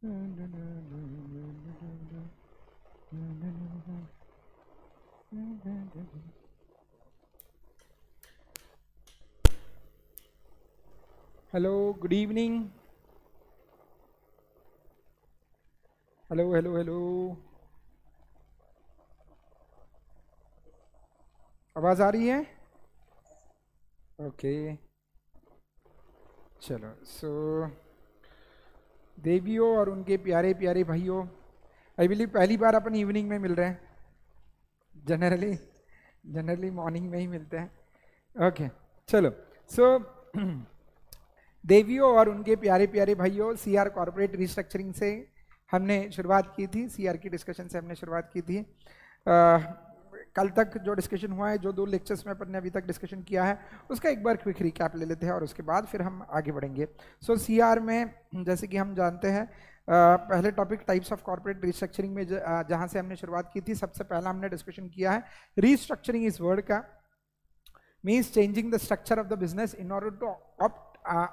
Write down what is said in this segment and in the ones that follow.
Hello, good evening. Hello hello hello, आवाज़ आ रही है? ओके, चलो। देवियों और उनके प्यारे प्यारे भाइयों, आई बिलीव पहली बार अपन इवनिंग में मिल रहे हैं। जनरली जनरली मॉर्निंग में ही मिलते हैं। ओके, चलो। सो देवियों और उनके प्यारे प्यारे भाइयों, सीआर कॉर्पोरेट रिस्ट्रक्चरिंग से हमने शुरुआत की थी, सीआर की डिस्कशन से हमने शुरुआत की थी। कल तक जो डिस्कशन हुआ है, जो 2 लेक्चर्स में अपन ने अभी तक डिस्कशन किया है, उसका एक बार क्विक रिकैप ले लेते हैं और उसके बाद फिर हम आगे बढ़ेंगे। सो सीआर में जैसे कि हम जानते हैं, पहले topic types of corporate restructuring में जहां से हमने शुरुआत की थी, सबसे पहला हमने डिस्कशन किया है रिस्ट्रक्चरिंग इस वर्ड का means changing the structure of the business in order to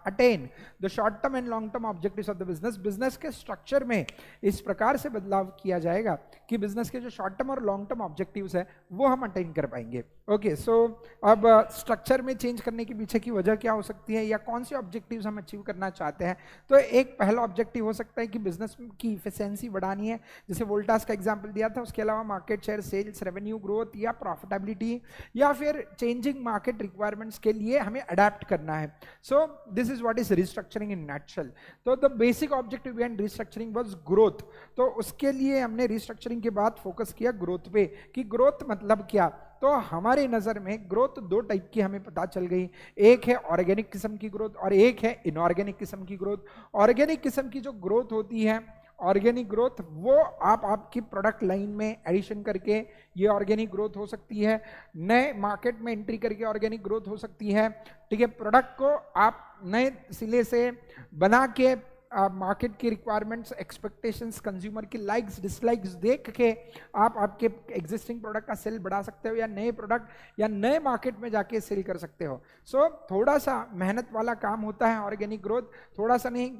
attain the short term and long term objectives of the business। Business के स्ट्रक्चर में इस प्रकार से बदलाव किया जाएगा कि बिजनेस के जो शॉर्ट टर्म और लॉन्ग टर्म ऑब्जेक्टिव्स है वो हम अटेन कर पाएंगे। ओके, सो अब स्ट्रक्चर में चेंज करने के पीछे की वजह क्या हो सकती है या कौन से ऑब्जेक्टिव्स हम अचीव करना चाहते हैं? तो एक पहला ऑब्जेक्टिव हो सकता है कि बिजनेस की इफिशिएंसी बढ़ानी है, जैसे वोल्टास का एग्जांपल दिया था। उसके अलावा market share, sales, revenue growth या प्रॉफिटेबिलिटी, या फिर चेंजिंग मार्केट रिक्वायरमेंट्स के लिए हमें अडेप्ट करना है। So this is what is restructuring in nutshell. तो the basic objective behind restructuring was growth. तो उसके लिए हमने रिस्ट्रक्चरिंग के बाद फोकस किया ग्रोथ पे कि ग्रोथ मतलब क्या। तो हमारे नजर में ग्रोथ 2 टाइप की हमें पता चल गई, एक है ऑर्गेनिक किस्म की ग्रोथ और एक है इनऑर्गेनिक किस्म की ग्रोथ। ऑर्गेनिक किस्म की जो ग्रोथ होती है, ऑर्गेनिक ग्रोथ, वो आपकी प्रोडक्ट लाइन में एडिशन करके ये ऑर्गेनिक ग्रोथ हो सकती है। नए मार्केट में एंट्री करके ऑर्गेनिक ग्रोथ हो सकती है। ठीक है, प्रोडक्ट को आप नए सिले से बना के मार्केट की रिक्वायरमेंट्स, एक्सपेक्टेशंस, कंज्यूमर की लाइक्स डिसलाइक्स देख के आप आपके एग्जिस्टिंग प्रोडक्ट का सेल बढ़ा सकते हो या नए प्रोडक्ट या नए मार्केट में जाके सेल कर सकते हो। सो थोड़ा सा मेहनत वाला काम होता है ऑर्गेनिक ग्रोथ, थोड़ा सा नहीं,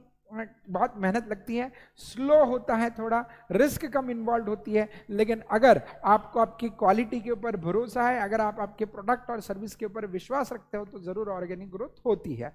बहुत मेहनत लगती है, स्लो होता है, थोड़ा रिस्क कम इन्वॉल्व होती है। लेकिन अगर आपको आपकी क्वालिटी के ऊपर भरोसा है, अगर आप आपके प्रोडक्ट और सर्विस के ऊपर विश्वास रखते हो, तो जरूर ऑर्गेनिक ग्रोथ होती है।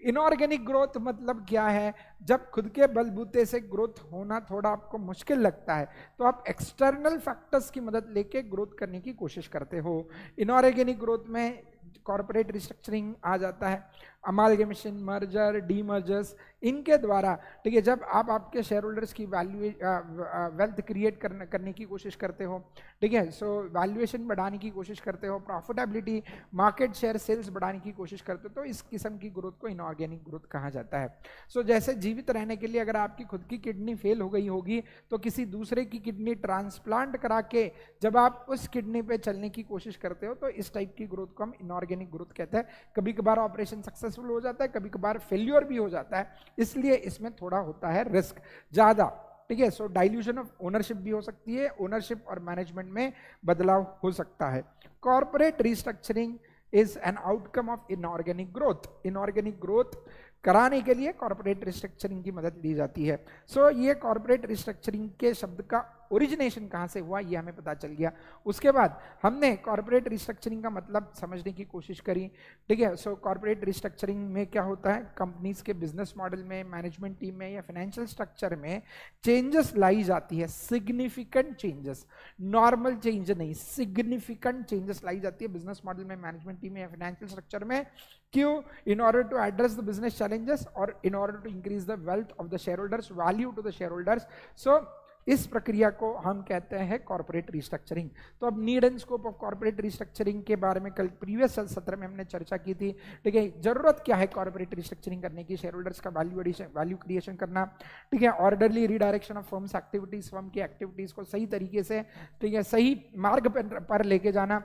इनऑर्गेनिक ग्रोथ मतलब क्या है? जब खुद के बलबूते से ग्रोथ होना थोड़ा आपको मुश्किल लगता है, तो आप एक्सटर्नल फैक्टर्स की मदद लेके ग्रोथ करने की कोशिश करते हो। इनऑर्गेनिक ग्रोथ में कॉर्पोरेट रिस्ट्रक्चरिंग आ जाता है, अमालगेमेशन, मर्जर, डीमर्जर्स, इनके द्वारा। ठीक है, जब आप आपके शेयर होल्डर्स की वेल्थ क्रिएट करने की कोशिश करते हो, ठीक है, सो वैल्यूएशन बढ़ाने की कोशिश करते हो, प्रॉफिटेबिलिटी, मार्केट शेयर, सेल्स बढ़ाने की कोशिश करते हो, तो इस किस्म की ग्रोथ को इनऑर्गेनिक ग्रोथ कहा जाता है। सो जैसे जीवित रहने के लिए अगर आपकी खुद की किडनी फेल हो गई होगी, तो किसी दूसरे की किडनी ट्रांसप्लांट करा के जब आप उस किडनी पे चलने की कोशिश करते हो, तो इस टाइप की ग्रोथ को हम इनऑर्गेनिक ग्रोथ कहते हैं। कभी कभार ऑपरेशन सक्सेसफुल हो जाता है, कभी कभार फेल्योर भी हो जाता है, इसलिए इसमें थोड़ा होता है रिस्क ज्यादा। ठीक है, सो डाइल्यूशन ऑफ ओनरशिप भी हो सकती है, ओनरशिप और मैनेजमेंट में बदलाव हो सकता है। Corporate restructuring is an outcome of inorganic growth. Inorganic growth कराने के लिए कॉर्पोरेट रिस्ट्रक्चरिंग की मदद ली जाती है। सो ये कॉर्पोरेट रिस्ट्रक्चरिंग के शब्द का ओरिजिनेशन कहां से हुआ ये हमें पता चल गया। उसके बाद हमने कॉर्पोरेट रिस्ट्रक्चरिंग का मतलब समझने की कोशिश करी। ठीक है, सो कॉर्पोरेट रिस्ट्रक्चरिंग में क्या होता है? कंपनीज के बिजनेस मॉडल में, मैनेजमेंट टीम में या फाइनेंशियल स्ट्रक्चर में चेंजेस लाई जाती है, सिग्निफिकेंट चेंजेस, नॉर्मल चेंज नहीं, सिग्निफिकेंट चेंजेस लाई जाती है बिजनेस मॉडल में, मैनेजमेंट टीम में या फाइनेंशियल स्ट्रक्चर में। क्यों? In order to address the business challenges और in order to increase the wealth of the shareholders, value to the shareholders. So इस प्रक्रिया को हम कहते हैं कॉर्पोरेट रिस्ट्रक्चरिंग। तो अब need and scope of corporate restructuring के बारे में कल प्रीवियस सत्र में हमने चर्चा की थी। ठीक है, जरूरत क्या है कॉर्पोरेट रिस्ट्रक्चरिंग करने की? शेयर होल्डर्स का वैल्यू क्रिएशन करना। ठीक है, orderly redirection of firms activities, firm की एक्टिविटीज को सही तरीके से, ठीक है, सही मार्ग पर लेके जाना,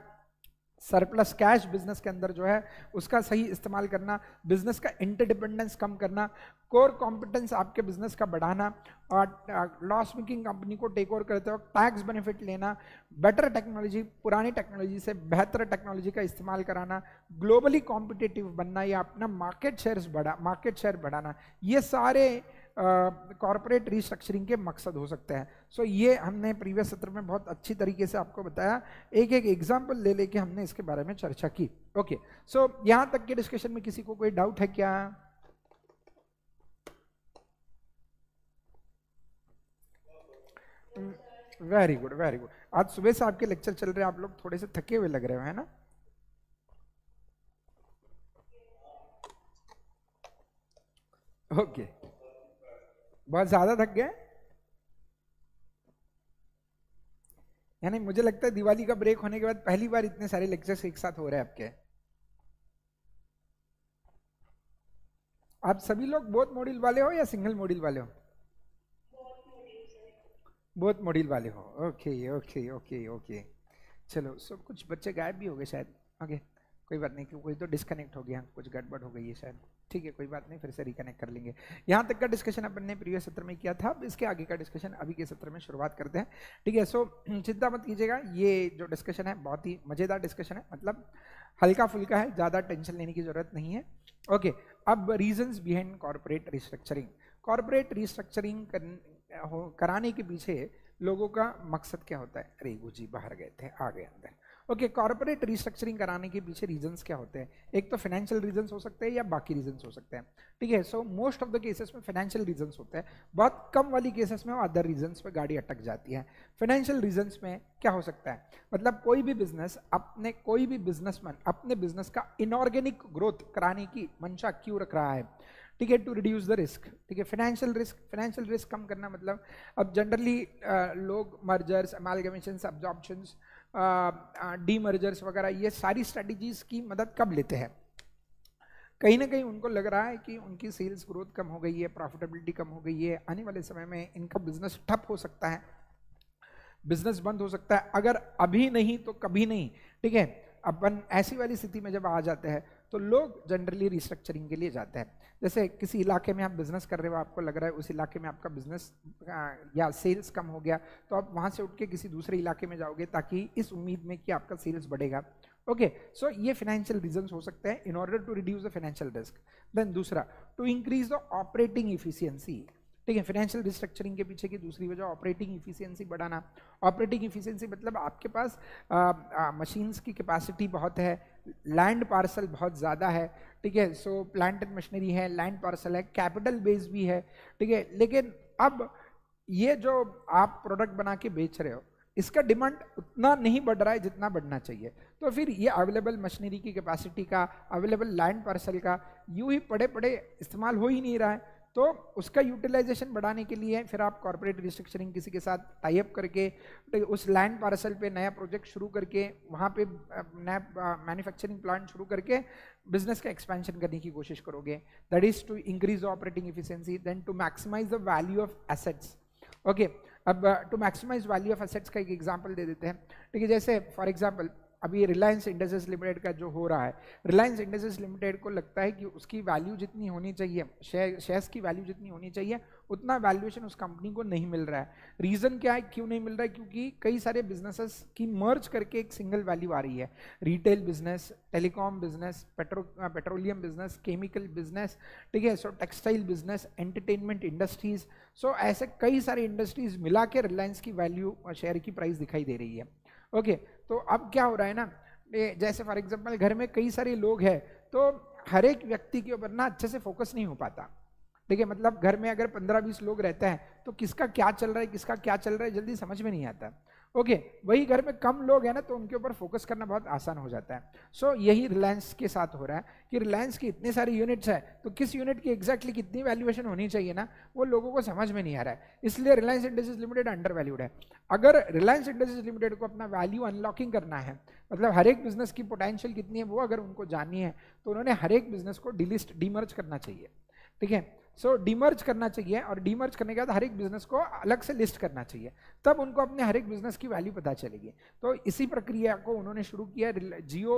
सरप्लस कैश बिजनेस के अंदर जो है उसका सही इस्तेमाल करना, बिजनेस का इंटरडिपेंडेंस कम करना, कोर कॉम्पिटेंस आपके बिजनेस का बढ़ाना, और लॉस मेकिंग कंपनी को टेक ओवर करते वक्त टैक्स बेनिफिट लेना, बेटर टेक्नोलॉजी, पुरानी टेक्नोलॉजी से बेहतर टेक्नोलॉजी का इस्तेमाल कराना, ग्लोबली कॉम्पिटिटिव बनना या अपना मार्केट शेयर बढ़ाना, ये सारे कॉर्पोरेट रीस्ट्रक्चरिंग के मकसद हो सकते हैं। सो ये हमने प्रीवियस सत्र में बहुत अच्छी तरीके से आपको बताया, एक एक एग्जाम्पल ले लेके हमने इसके बारे में चर्चा की। ओके, सो यहां तक के डिस्कशन में किसी को कोई डाउट है क्या? Very good, very good. आज सुबह से आपके लेक्चर चल रहे हैं, आप लोग थोड़े से थके हुए लग रहे हो, है ना? ओके, बहुत ज्यादा थक गए? यानी मुझे लगता है दिवाली का ब्रेक होने के बाद पहली बार इतने सारे लेक्चर्स एक साथ हो रहे हैं आपके। आप सभी लोग बोथ मॉड्यूल वाले हो या सिंगल मॉड्यूल वाले हो? बोथ मॉड्यूल वाले हो। ओके ओके ओके ओके, चलो। सो कुछ बच्चे गायब भी हो गए शायद। ओके, कोई बात नहीं, कोई तो डिस्कनेक्ट हो गया, कुछ गड़बड़ हो गई है शायद। ठीक है, कोई बात नहीं, फिर से रिकनेक्ट कर लेंगे। यहाँ तक का डिस्कशन अपन ने प्रीवियस सत्र में किया था, अब इसके आगे का डिस्कशन अभी के सत्र में शुरुआत करते हैं। ठीक है, सो चिंता मत कीजिएगा, ये जो डिस्कशन है बहुत ही मजेदार डिस्कशन है, मतलब हल्का फुल्का है, ज्यादा टेंशन लेने की जरूरत नहीं है। ओके, अब reasons behind corporate restructuring. Corporate restructuring कराने के पीछे लोगों का मकसद क्या होता है? अरे गुजी बाहर गए थे, आ गए अंदर। ओके, कॉर्पोरेट रिस्ट्रक्चरिंग कराने के पीछे रीजंस क्या होते हैं? एक तो फाइनेंशियल रीजंस हो सकते हैं या बाकी रीजंस हो सकते हैं। ठीक है, so most of the cases में फाइनेंशियल रीजंस होते हैं, बहुत कम वाली केसेस में अदर रीजंस पे गाड़ी अटक जाती है। फाइनेंशियल रीजंस में क्या हो सकता है? मतलब कोई भी बिजनेसमैन अपने बिजनेस का इनऑर्गेनिक ग्रोथ कराने की मंशा क्यों रख रहा है? ठीक है, टू रिड्यूस द रिस्क। ठीक है, फाइनेंशियल रिस्क कम करना, मतलब अब जनरली लोग मर्जर्स, अमालगमेशंस, अब्जॉर्प्शंस, डीमर्जर्स वगैरह, ये सारी स्ट्रेटजीज की मदद कब लेते हैं? कहीं ना कहीं उनको लग रहा है कि उनकी सेल्स ग्रोथ कम हो गई है, प्रॉफिटेबिलिटी कम हो गई है, आने वाले समय में इनका बिजनेस ठप हो सकता है, बिजनेस बंद हो सकता है, अगर अभी नहीं तो कभी नहीं। ठीक है, अपन ऐसी वाली स्थिति में जब आ जाते हैं तो लोग जनरली रिस्ट्रक्चरिंग के लिए जाते हैं। जैसे किसी इलाके में आप बिजनेस कर रहे हो, आपको लग रहा है उस इलाके में आपका बिजनेस या सेल्स कम हो गया, तो आप वहां से उठ के किसी दूसरे इलाके में जाओगे ताकि इस उम्मीद में कि आपका सेल्स बढ़ेगा। ओके, सो ये फाइनेंशियल रीजंस हो सकते हैं in order to reduce the financial risk. Then दूसरा, to increase the operating efficiency. ठीक है, फाइनेंशियल रिस्ट्रक्चरिंग के पीछे की दूसरी वजह ऑपरेटिंग इफिशियंसी बढ़ाना। ऑपरेटिंग इफिशियंसी मतलब आपके पास मशीन्स की कैपेसिटी बहुत है, लैंड पार्सल बहुत ज़्यादा है। ठीक है, सो प्लांट एंड मशीनरी है, लैंड पार्सल है, कैपिटल बेस भी है। ठीक है, लेकिन अब ये जो आप प्रोडक्ट बना के बेच रहे हो, इसका डिमांड उतना नहीं बढ़ रहा है जितना बढ़ना चाहिए, तो फिर ये अवेलेबल मशीनरी की कैपेसिटी का, अवेलेबल लैंड पार्सल का यूं ही पड़े पड़े इस्तेमाल हो ही नहीं रहा है। तो उसका यूटिलाइजेशन बढ़ाने के लिए फिर आप कॉर्पोरेट रिस्ट्रक्चरिंग किसी के साथ टाई अप करके उस लैंड पार्सल पे नया प्रोजेक्ट शुरू करके वहाँ पे नया मैन्युफैक्चरिंग प्लांट शुरू करके बिजनेस का एक्सपेंशन करने की कोशिश करोगे। That is to increase operating efficiency, then to maximise the value of assets. Okay, अब to maximise value of assets का एक एग्जांपल दे देते हैं। ठीक है, जैसे फॉर एग्जांपल अभी रिलायंस इंडस्ट्रीज लिमिटेड का जो हो रहा है, रिलायंस इंडस्ट्रीज लिमिटेड को लगता है कि उसकी वैल्यू जितनी होनी चाहिए, शेयर्स की वैल्यू जितनी होनी चाहिए, उतना वैल्यूएशन उस कंपनी को नहीं मिल रहा है। रीजन क्या है, क्यों नहीं मिल रहा है? क्योंकि कई सारे बिजनेसेस की मर्ज करके एक सिंगल वैल्यू आ रही है। Retail business, telecom business, petroleum business, chemical business, ठीक है, सो टेक्सटाइल बिजनेस, एंटरटेनमेंट इंडस्ट्रीज, सो ऐसे कई सारे इंडस्ट्रीज मिला के रिलायंस की वैल्यू, शेयर की प्राइस दिखाई दे रही है। ओके, तो अब क्या हो रहा है ना, जैसे फॉर एग्जांपल घर में कई सारे लोग हैं, तो हर एक व्यक्ति के ऊपर ना अच्छे से फोकस नहीं हो पाता। ठीक है, मतलब घर में अगर 15-20 लोग रहते हैं तो किसका क्या चल रहा है, किसका क्या चल रहा है जल्दी समझ में नहीं आता। ओके, वही घर में कम लोग हैं ना, तो उनके ऊपर फोकस करना बहुत आसान हो जाता है। सो यही रिलायंस के साथ हो रहा है कि रिलायंस की इतने सारे यूनिट्स है, तो किस यूनिट की एग्जैक्टली कितनी वैल्यूएशन होनी चाहिए ना, वो लोगों को समझ में नहीं आ रहा है। इसलिए Reliance industries limited under valued है। अगर रिलायंस इंडस्ट्रीज लिमिटेड को अपना वैल्यू अनलॉकिंग करना है, मतलब हर एक बिजनेस की पोटेंशियल कितनी है वो अगर उनको जाननी है, तो उन्होंने हर एक बिजनेस को डिलिस्ट, डीमर्ज करना चाहिए। ठीक है, सो डीमर्ज करना चाहिए, और डीमर्ज करने के बाद हर एक बिजनेस को अलग से लिस्ट करना चाहिए, तब उनको अपने हर एक बिजनेस की वैल्यू पता चलेगी। तो इसी प्रक्रिया को उन्होंने शुरू किया। जियो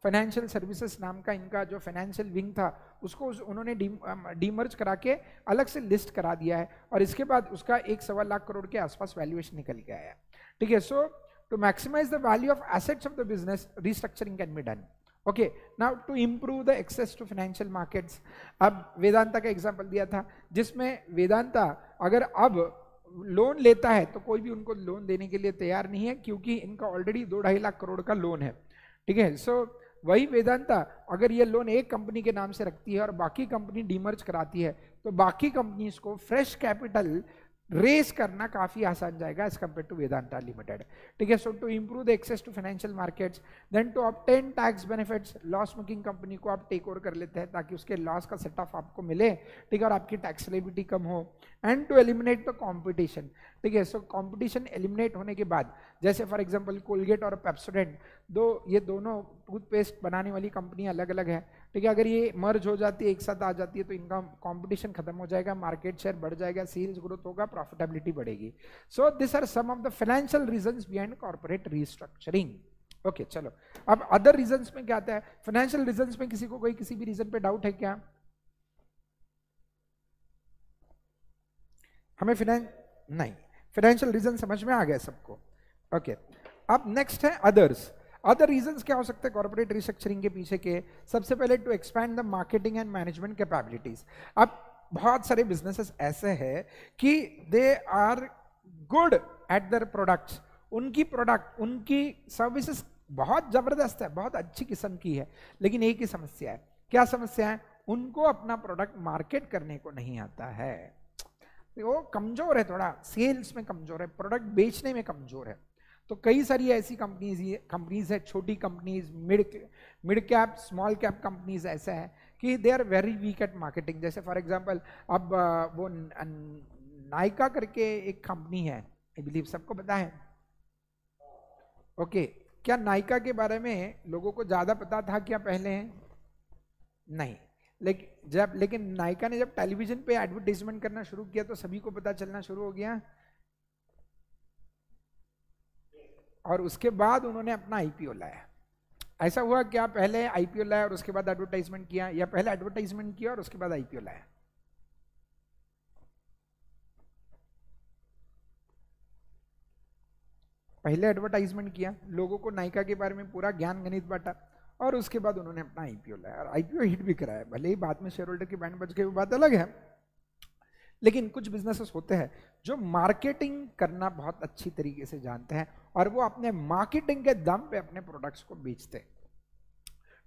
फाइनेंशियल सर्विसेज नाम का इनका जो फाइनेंशियल विंग था, उसको उन्होंने डीमर्ज करा के अलग से लिस्ट करा दिया है, और इसके बाद उसका 1.25 लाख करोड़ के आसपास वैल्यूएशन निकल के आया है। ठीक है, so to maximise the value of assets of the business, restructuring can be done. Okay, now to improve the access to financial markets, अब वेदांता का एग्जांपल दिया था जिसमें वेदांता अगर अब लोन लेता है तो कोई भी उनको लोन देने के लिए तैयार नहीं है क्योंकि इनका ऑलरेडी 2-2.5 लाख करोड़ का लोन है, ठीक है। सो वही वेदांता अगर ये लोन एक कंपनी के नाम से रखती है और बाकी कंपनी डीमर्ज कराती है तो बाकी कंपनीज को फ्रेश कैपिटल रेस करना काफी आसान जाएगा as compare to Vedanta limited, ठीक है। So to improve the access to financial markets, then to obtain tax benefits, loss making company को आप टेक ओवर कर लेते हैं ताकि उसके लॉस का सेट ऑफ आपको मिले, ठीक है, और आपकी टैक्स लायबिलिटी कम हो, and to eliminate the competition, ठीक है। सो कंपटीशन एलिमिनेट होने के बाद जैसे फॉर एग्जांपल कोलगेट और पेप्सोडेंट, ये दोनों टूथपेस्ट बनाने वाली कंपनी अलग अलग है, ठीक है, अगर ये मर्ज हो जाती है, एक साथ आ जाती है तो इनका कंपटीशन खत्म हो जाएगा, मार्केट शेयर बढ़ जाएगा, सेल्स ग्रोथ होगा, प्रॉफिटेबिलिटी बढ़ेगी। So this are some of the financial reasons behind corporate restructuring. Okay, चलो अब अदर रीजंस में क्या आता है, फाइनेंशियल रीजंस में किसी को कोई किसी भी रीजन पे डाउट है क्या? हमें फाइनेंशियल रीजन समझ में आ गया सबको। ओके, अब नेक्स्ट है अदर्स। अदर रीजंस क्या हो सकते हैं कॉर्पोरेट रिस्ट्रक्चरिंग के पीछे के? सबसे पहले to expand the marketing and management capabilities. अब बहुत सारे बिजनेसेस ऐसे हैं कि they are good at their products, उनकी सर्विसेज बहुत जबरदस्त है, बहुत अच्छी किस्म की है, लेकिन एक ही समस्या है। क्या समस्या है? उनको अपना प्रोडक्ट मार्केट करने को नहीं आता है, वो कमजोर है, थोड़ा सेल्स में कमजोर है, प्रोडक्ट बेचने में कमजोर है। तो कई सारी ऐसी कंपनीज है, छोटी companies, mid cap, small cap companies ऐसा है कि they are very weak at marketing. जैसे फॉर एग्जांपल अब वो नायका करके एक कंपनी है, आई बिलीव सबको पता है। ओके, क्या नायका के बारे में लोगों को ज्यादा पता था क्या पहले? नहीं, लेकिन नायका ने जब टेलीविजन पे एडवर्टाइजमेंट करना शुरू किया तो सभी को पता चलना शुरू हो गया, और उसके बाद उन्होंने अपना आईपीओ लाया। ऐसा हुआ क्या? पहले आईपीओ लाया और उसके बाद एडवर्टाइजमेंट किया, या पहले एडवर्टाइजमेंट किया और उसके बाद आईपीओ लाया? पहले एडवर्टाइजमेंट किया, लोगों को नायका के बारे में पूरा ज्ञान गणित बांटा, और उसके बाद उन्होंने अपना आईपीओ लाया और आईपीओ हिट भी कराया। भले ही बाद में शेयर होल्डर की बैंड बज गई, वो बात अलग है, लेकिन कुछ बिजनेसेस होते हैं जो मार्केटिंग करना बहुत अच्छी तरीके से जानते हैं और वो अपने मार्केटिंग के दम पे अपने प्रोडक्ट्स को बेचते हैं,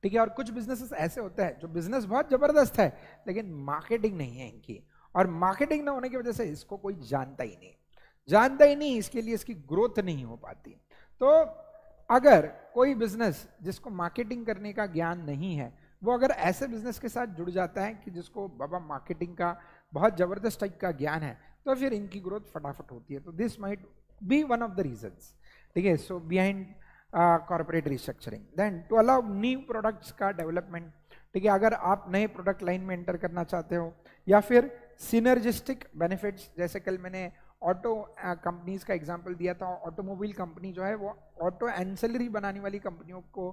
ठीक है। और कुछ बिजनेसेस ऐसे होते हैं जो बिजनेस बहुत जबरदस्त है लेकिन मार्केटिंग नहीं है इनकी, और मार्केटिंग ना होने की वजह से इसको कोई जानता ही नहीं, इसके लिए इसकी ग्रोथ नहीं हो पाती। तो अगर कोई बिजनेस जिसको मार्केटिंग करने का ज्ञान नहीं है, वो अगर ऐसे बिजनेस के साथ जुड़ जाता है कि जिसको बाबा मार्केटिंग का बहुत जबरदस्त टाइप का ज्ञान है, तो फिर इनकी ग्रोथ फटाफट होती है। तो this might be one of the reasons, ठीक है। So behind corporate restructuring, then to allow new products का डेवलपमेंट, ठीक है। अगर आप नए प्रोडक्ट लाइन में एंटर करना चाहते हो, या फिर सिनर्जिस्टिक बेनिफिट्स, जैसे कल मैंने ऑटो कंपनीज का एग्जांपल दिया था। ऑटोमोबाइल कंपनी जो है वो ऑटो एंसेलरी बनाने वाली कंपनियों को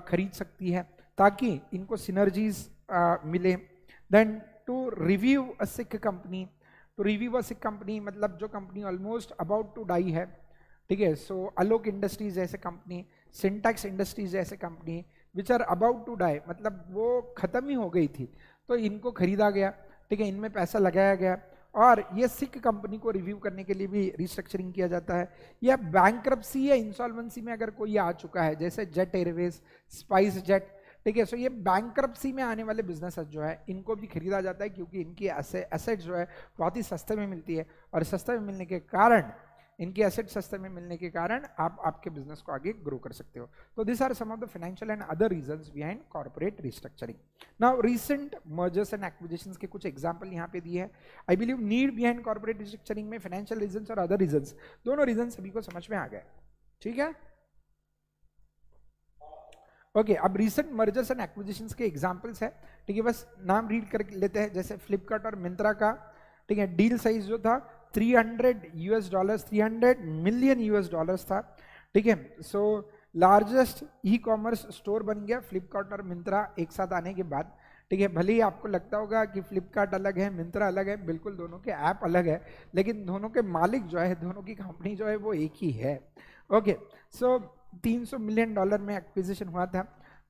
खरीद सकती है ताकि इनको सिनर्जीज मिले। Then to review a sick company, मतलब जो company almost about to die है, ठीक है। सो अलोक इंडस्ट्रीज जैसे कंपनी, सिंटैक्स इंडस्ट्रीज जैसे company which are about to die, मतलब वो खत्म ही हो गई थी, तो इनको खरीदा गया, ठीक है, इनमें पैसा लगाया गया, और ये सिक कंपनी को रिव्यू करने के लिए भी रिस्ट्रक्चरिंग किया जाता है। या बैंक्रप्सी या इंसॉल्वेंसी में अगर कोई आ चुका है, जैसे जेट एयरवेज, स्पाइस जेट, ठीक है। सो ये बैंक्रप्सी में आने वाले बिजनेसेस जो है इनको भी खरीदा जाता है क्योंकि इनकी एसेट जो है बहुत ही सस्ते में मिलती है, और सस्ते में मिलने के कारण, इनकी एसेट सस्ते में मिलने के कारण आप आपके बिजनेस को आगे ग्रो कर सकते हो। तो this are some of the financial and other reasons behind corporate restructuring. Now recent mergers and acquisitions के कुछ एग्जांपल यहाँ पे दिए हैं। I believe need behind corporate restructuring में फाइनेंशियल रीजंस और अदर रीजंस, दोनों रीजन सभी को समझ में आ गए, ठीक है। ओके, अब रिसेंट मर्जर्स एंड एक्विजिशंस के एग्जांपल्स है, ठीक है, बस नाम रीड कर लेते हैं। जैसे फ्लिपकार्ट और मिंत्रा का, ठीक है, डील साइज जो था $300 मिलियन था, ठीक है। So largest e commerce store बन गया फ्लिपकार्ट और मिंत्रा एक साथ आने के बाद, ठीक है। भले ही आपको लगता होगा कि फ्लिपकार्ट अलग है, मिंत्रा अलग है, बिल्कुल दोनों के ऐप अलग है, लेकिन दोनों के मालिक जो है, दोनों की कंपनी जो है वो एक ही है। ओके, सो $300 मिलियन में एक्विजिशन हुआ था।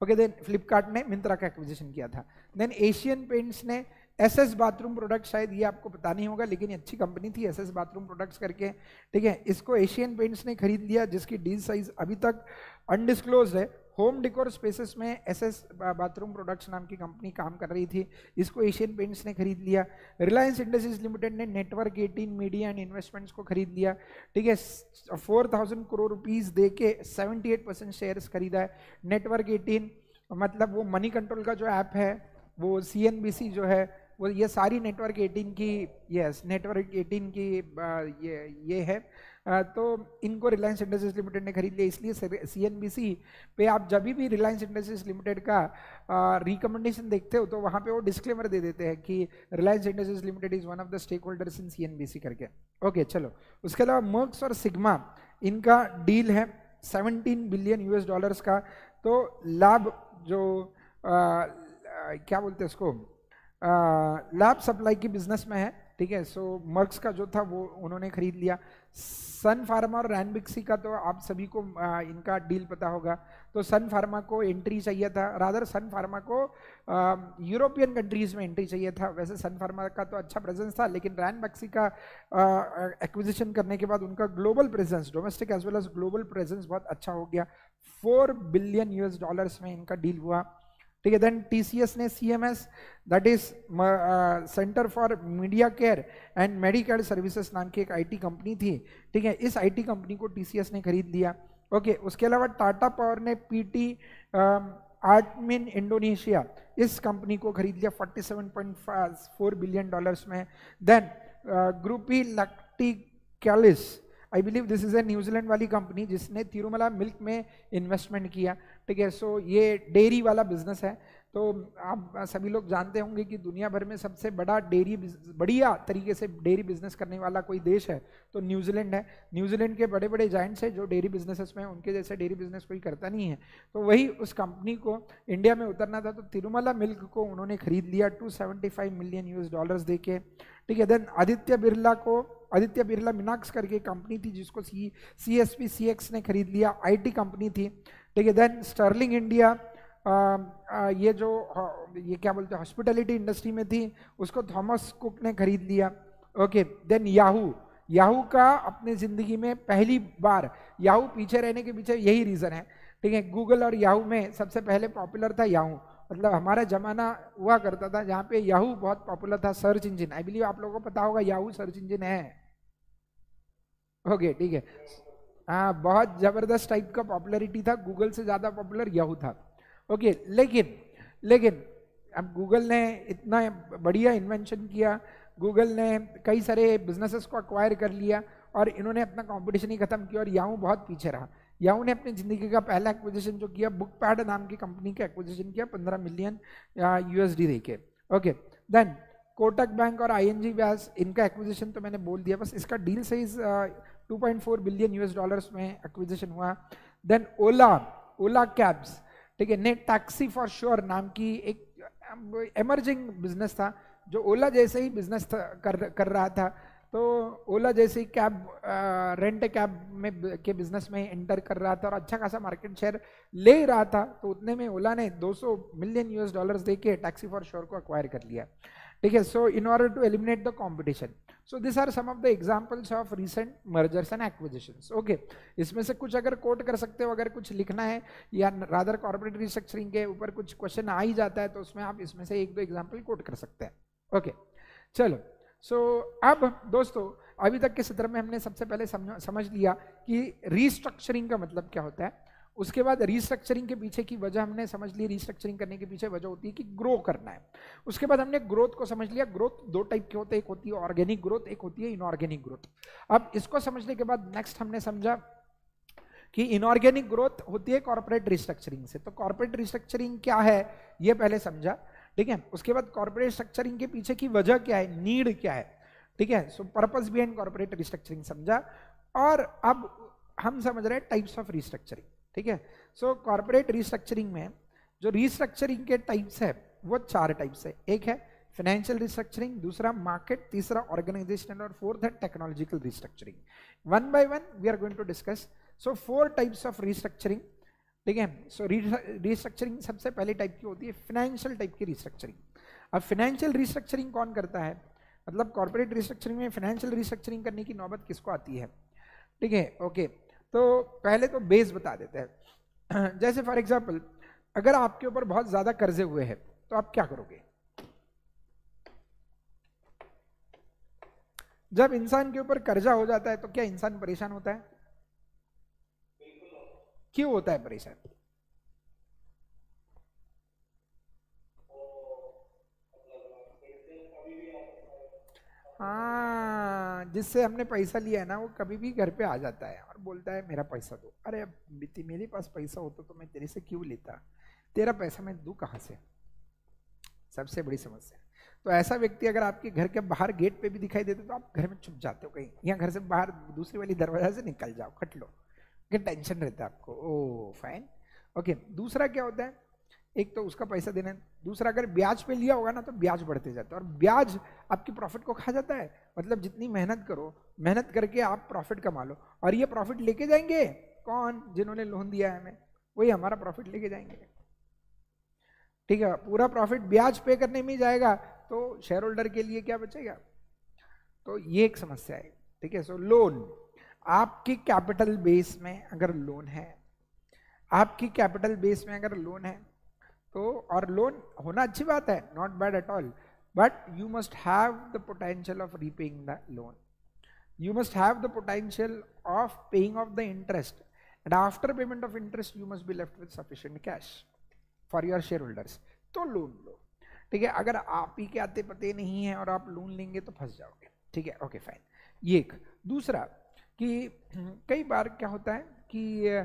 ओके, देन फ्लिपकार्ट ने मिंत्रा का एक्विजिशन किया था। देन एशियन पेंट्स ने एसएस बाथरूम प्रोडक्ट, शायद ये आपको पता नहीं होगा लेकिन अच्छी कंपनी थी एसएस बाथरूम प्रोडक्ट्स करके, ठीक है, इसको एशियन पेंट्स ने खरीद लिया, जिसकी डील साइज अभी तक अनडिस्क्लोज्ड है। होम डेकोर स्पेसेस में एसएस बाथरूम प्रोडक्ट्स नाम की कंपनी काम कर रही थी, इसको एशियन पेंट्स ने खरीद लिया। रिलायंस इंडस्ट्रीज लिमिटेड ने नेटवर्क 18 मीडिया एंड इन्वेस्टमेंट्स को खरीद लिया, ठीक है, 4000 करोड़ रुपीस दे के 78% शेयर्स खरीदा है। नेटवर्क 18 मतलब वो मनी कंट्रोल का जो ऐप है, वो सीएनबीसी जो है, वो ये सारी नेटवर्क 18 की, यस नेटवर्क 18 की ये है। तो इनको रिलायंस इंडस्ट्रीज लिमिटेड ने खरीद लिया, इसलिए सीएनबीसी पे आप जब भी रिलायंस इंडस्ट्रीज लिमिटेड का रिकमेंडेशन देखते हो तो वहां पे वो डिस्क्लेमर दे देते हैं कि Reliance industries limited is one of the stake holders in CNBC करके। ओके चलो, उसके अलावा मर्क्स और सिग्मा, इनका डील है 17 बिलियन यूएस डॉलर्स का। तो लाभ जो क्या बोलते हैं उसको, लैब सप्लाई की बिजनेस में है, ठीक है। सो मर्क्स का जो था वो उन्होंने खरीद लिया। सन फार्मा और रैनबिक्सी का तो आप सभी को इनका डील पता होगा। तो सन फार्मा को एंट्री चाहिए था, रादर सन फार्मा को यूरोपियन कंट्रीज में एंट्री चाहिए था। वैसे सन फार्मा का तो अच्छा प्रेजेंस था, लेकिन रैनबिक्सी का एक्विजिशन करने के बाद उनका global presence, domestic as well as global presence बहुत अच्छा हो गया। 4 बिलियन यूएस डॉलर्स में इनका डील हुआ, ठीक है। देन टीसीएस ने CMS, that is centre for media care and medical services नाम की एक आईटी कंपनी थी, ठीक है, इस आईटी कंपनी को टीसीएस ने खरीद लिया। ओके, उसके अलावा टाटा पावर ने पीटी आर्टमिन इंडोनेशिया, इस कंपनी को खरीद लिया 47.4 बिलियन डॉलर्स में। Then Groupe Lactalis, I believe this is a New Zealand वाली कंपनी जिसने तिरुमला मिल्क में इन्वेस्टमेंट किया, ठीक है। सो ये डेयरी वाला बिजनेस है। तो आप सभी लोग जानते होंगे कि दुनिया भर में सबसे बड़ा बढ़िया तरीके से डेयरी बिजनेस करने वाला कोई देश है तो न्यूजीलैंड है। न्यूजीलैंड के बड़े बड़े जायंट्स हैं जो डेयरी बिजनेसेस में, उनके जैसे डेयरी बिजनेस कोई करता नहीं है। तो वही उस कंपनी को इंडिया में उतरना था, तो तिरुमला मिल्क को उन्होंने खरीद लिया 275 मिलियन यूएस डॉलर्स दे के, ठीक है। देन आदित्य बिरला मिनाक्स करके कंपनी थी जिसको सीएसपी सीएक्स ने खरीद लिया, आईटी कंपनी थी, ठीक है। देन स्टर्लिंग इंडिया, ये क्या बोलते हैं हॉस्पिटैलिटी इंडस्ट्री में थी, उसको थॉमस कुक ने खरीद लिया। ओके, देन याहू का अपने जिंदगी में पहली बार, याहू पीछे रहने के पीछे यही रीजन है, ठीक है। गूगल और याहू में सबसे पहले पॉपुलर था याहू, मतलब हमारा जमाना हुआ करता था जहाँ पे याहू बहुत पॉपुलर था, सर्च इंजन। आई बिलीव आप लोगों को पता होगा याहू सर्च इंजन है। ओके, ठीक है, हाँ, बहुत जबरदस्त टाइप का पॉपुलरिटी था, गूगल से ज्यादा पॉपुलर याहू था। ओके, लेकिन अब गूगल ने इतना बढ़िया इन्वेंशन किया, गूगल ने कई सारे बिजनेसेस को अक्वायर कर लिया और इन्होंने अपना कंपटीशन ही खत्म किया और याहू बहुत पीछे रहा। याहू ने अपनी जिंदगी का पहला एक्विजिशन जो किया, बुकपैड नाम की कंपनी का एक्विजिशन किया 15 मिलियन यूएसडी देके। ओके, देन कोटक बैंक और आईएनजी व्यास, इनका एक्विजिशन तो मैंने बोल दिया, बस इसका deal size 2.4 billion US dollars में एक्विजिशन हुआ। देन ओला कैब्स, ठीक है, ने टैक्सी फॉर श्योर नाम की एक एमर्जिंग बिजनेस था जो ओला जैसे ही बिजनेस कर रहा था। तो ओला जैसे ही कैब रेंट कैब में के बिजनेस में एंटर कर रहा था और अच्छा खासा मार्केट शेयर ले रहा था, तो उतने में ओला ने 200 मिलियन यूएस डॉलर्स देके टैक्सी फॉर श्योर को अक्वायर कर लिया, ठीक है। So in order to eliminate the competition, so this are some of the examples of recent mergers and acquisitions. Okay, इसमें से कुछ अगर कोट कर सकते हो, अगर कुछ लिखना है या रादर कॉर्पोरेट रिस्ट्रक्चरिंग के ऊपर कुछ क्वेश्चन आ ही जाता है तो उसमें आप इसमें से एक दो एग्जांपल कोट कर सकते हैं। ओके, चलो, सो अब दोस्तों अभी तक के सत्र में हमने सबसे पहले समझ लिया कि रीस्ट्रक्चरिंग का मतलब क्या होता है। उसके बाद रीस्ट्रक्चरिंग के पीछे की वजह हमने समझ ली, रीस्ट्रक्चरिंग करने के पीछे वजह होती है कि ग्रो करना है। उसके बाद हमने ग्रोथ को समझ लिया, ग्रोथ दो टाइप के होते हैं, एक होती है ऑर्गेनिक ग्रोथ, एक होती है इनऑर्गेनिक ग्रोथ। अब इसको समझने के बाद नेक्स्ट हमने समझा कि इनऑर्गेनिक ग्रोथ होती है कॉर्पोरेट रिस्ट्रक्चरिंग से। तो कॉर्पोरेट रिस्ट्रक्चरिंग क्या है ये पहले समझा, ठीक है। उसके बाद कॉर्पोरेट स्ट्रक्चरिंग के पीछे की वजह क्या है, नीड क्या है, ठीक है। सो पर्पस बिहाइंड कॉर्पोरेट रिस्ट्रक्चरिंग समझा, और अब हम समझ रहे हैं टाइप्स ऑफ रिस्ट्रक्चरिंग, ठीक है। सो कॉर्पोरेट रिस्ट्रक्चरिंग में जो रिस्ट्रक्चरिंग के टाइप्स है वो 4 टाइप्स है। एक है फाइनेंशियल रिस्ट्रक्चरिंग, दूसरा मार्केट, तीसरा ऑर्गेनाइजेशनल और फोर्थ है technological restructuring. One by one we are going to discuss. So 4 types of restructuring. ठीक है। सो रिस्ट्रक्चरिंग सबसे पहली टाइप की होती है फाइनेंशियल टाइप की रिस्ट्रक्चरिंग। अब फाइनेंशियल रिस्ट्रक्चरिंग कौन करता है, मतलब कॉर्पोरेट रिस्ट्रक्चरिंग में फाइनेंशियल रिस्ट्रक्चरिंग करने की नौबत किसको आती है, ठीक है। ओके, तो पहले तो बेस बता देते हैं। जैसे फॉर एग्जांपल अगर आपके ऊपर बहुत ज्यादा कर्जे हुए हैं तो आप क्या करोगे? जब इंसान के ऊपर कर्जा हो जाता है तो क्या इंसान परेशान होता है? क्यों होता है परेशान? हाँ, जिससे हमने पैसा लिया है ना वो कभी भी घर पे आ जाता है और बोलता है मेरा पैसा दो। अरे अब मेरे पास पैसा होता तो मैं तेरे से क्यों लेता, तेरा पैसा मैं दूं कहां से? सबसे बड़ी समस्या। तो ऐसा व्यक्ति अगर आपके घर के बाहर गेट पे भी दिखाई देते तो आप घर में छुप जाते हो कहीं, या घर से बाहर दूसरी वाली दरवाजा से निकल जाओ, खट लो, टेंशन रहता है आपको। ओ फाइन, ओके। दूसरा क्या होता है, एक तो उसका पैसा देना, दूसरा अगर ब्याज पे लिया होगा ना तो ब्याज बढ़ते जाता है, और ब्याज आपकी प्रॉफिट को खा जाता है। मतलब जितनी मेहनत करो, मेहनत करके आप प्रॉफिट कमा लो, और ये प्रॉफिट लेके जाएंगे कौन? जिन्होंने लोन दिया है हमें, वही हमारा प्रॉफिट लेके जाएंगे, ठीक है। पूरा प्रॉफिट ब्याज पे करने में जाएगा तो शेयर होल्डर के लिए क्या बचेगा? तो ये एक समस्या है, ठीक है। सो लोन, आपकी कैपिटल बेस में अगर लोन है, आपकी कैपिटल बेस में अगर लोन है तो, और लोन होना अच्छी बात है, not bad at all, but you must have the potential of repaying the loan, you must have the potential of paying off the interest, and after payment of interest you must be left with sufficient cash for your shareholders। तो loan लो, ठीक है। अगर आप ही के आते पते नहीं है और आप लोन लेंगे तो फंस जाओगे, ठीक है। ओके फाइन, ये एक। दूसरा कि कई बार क्या होता है कि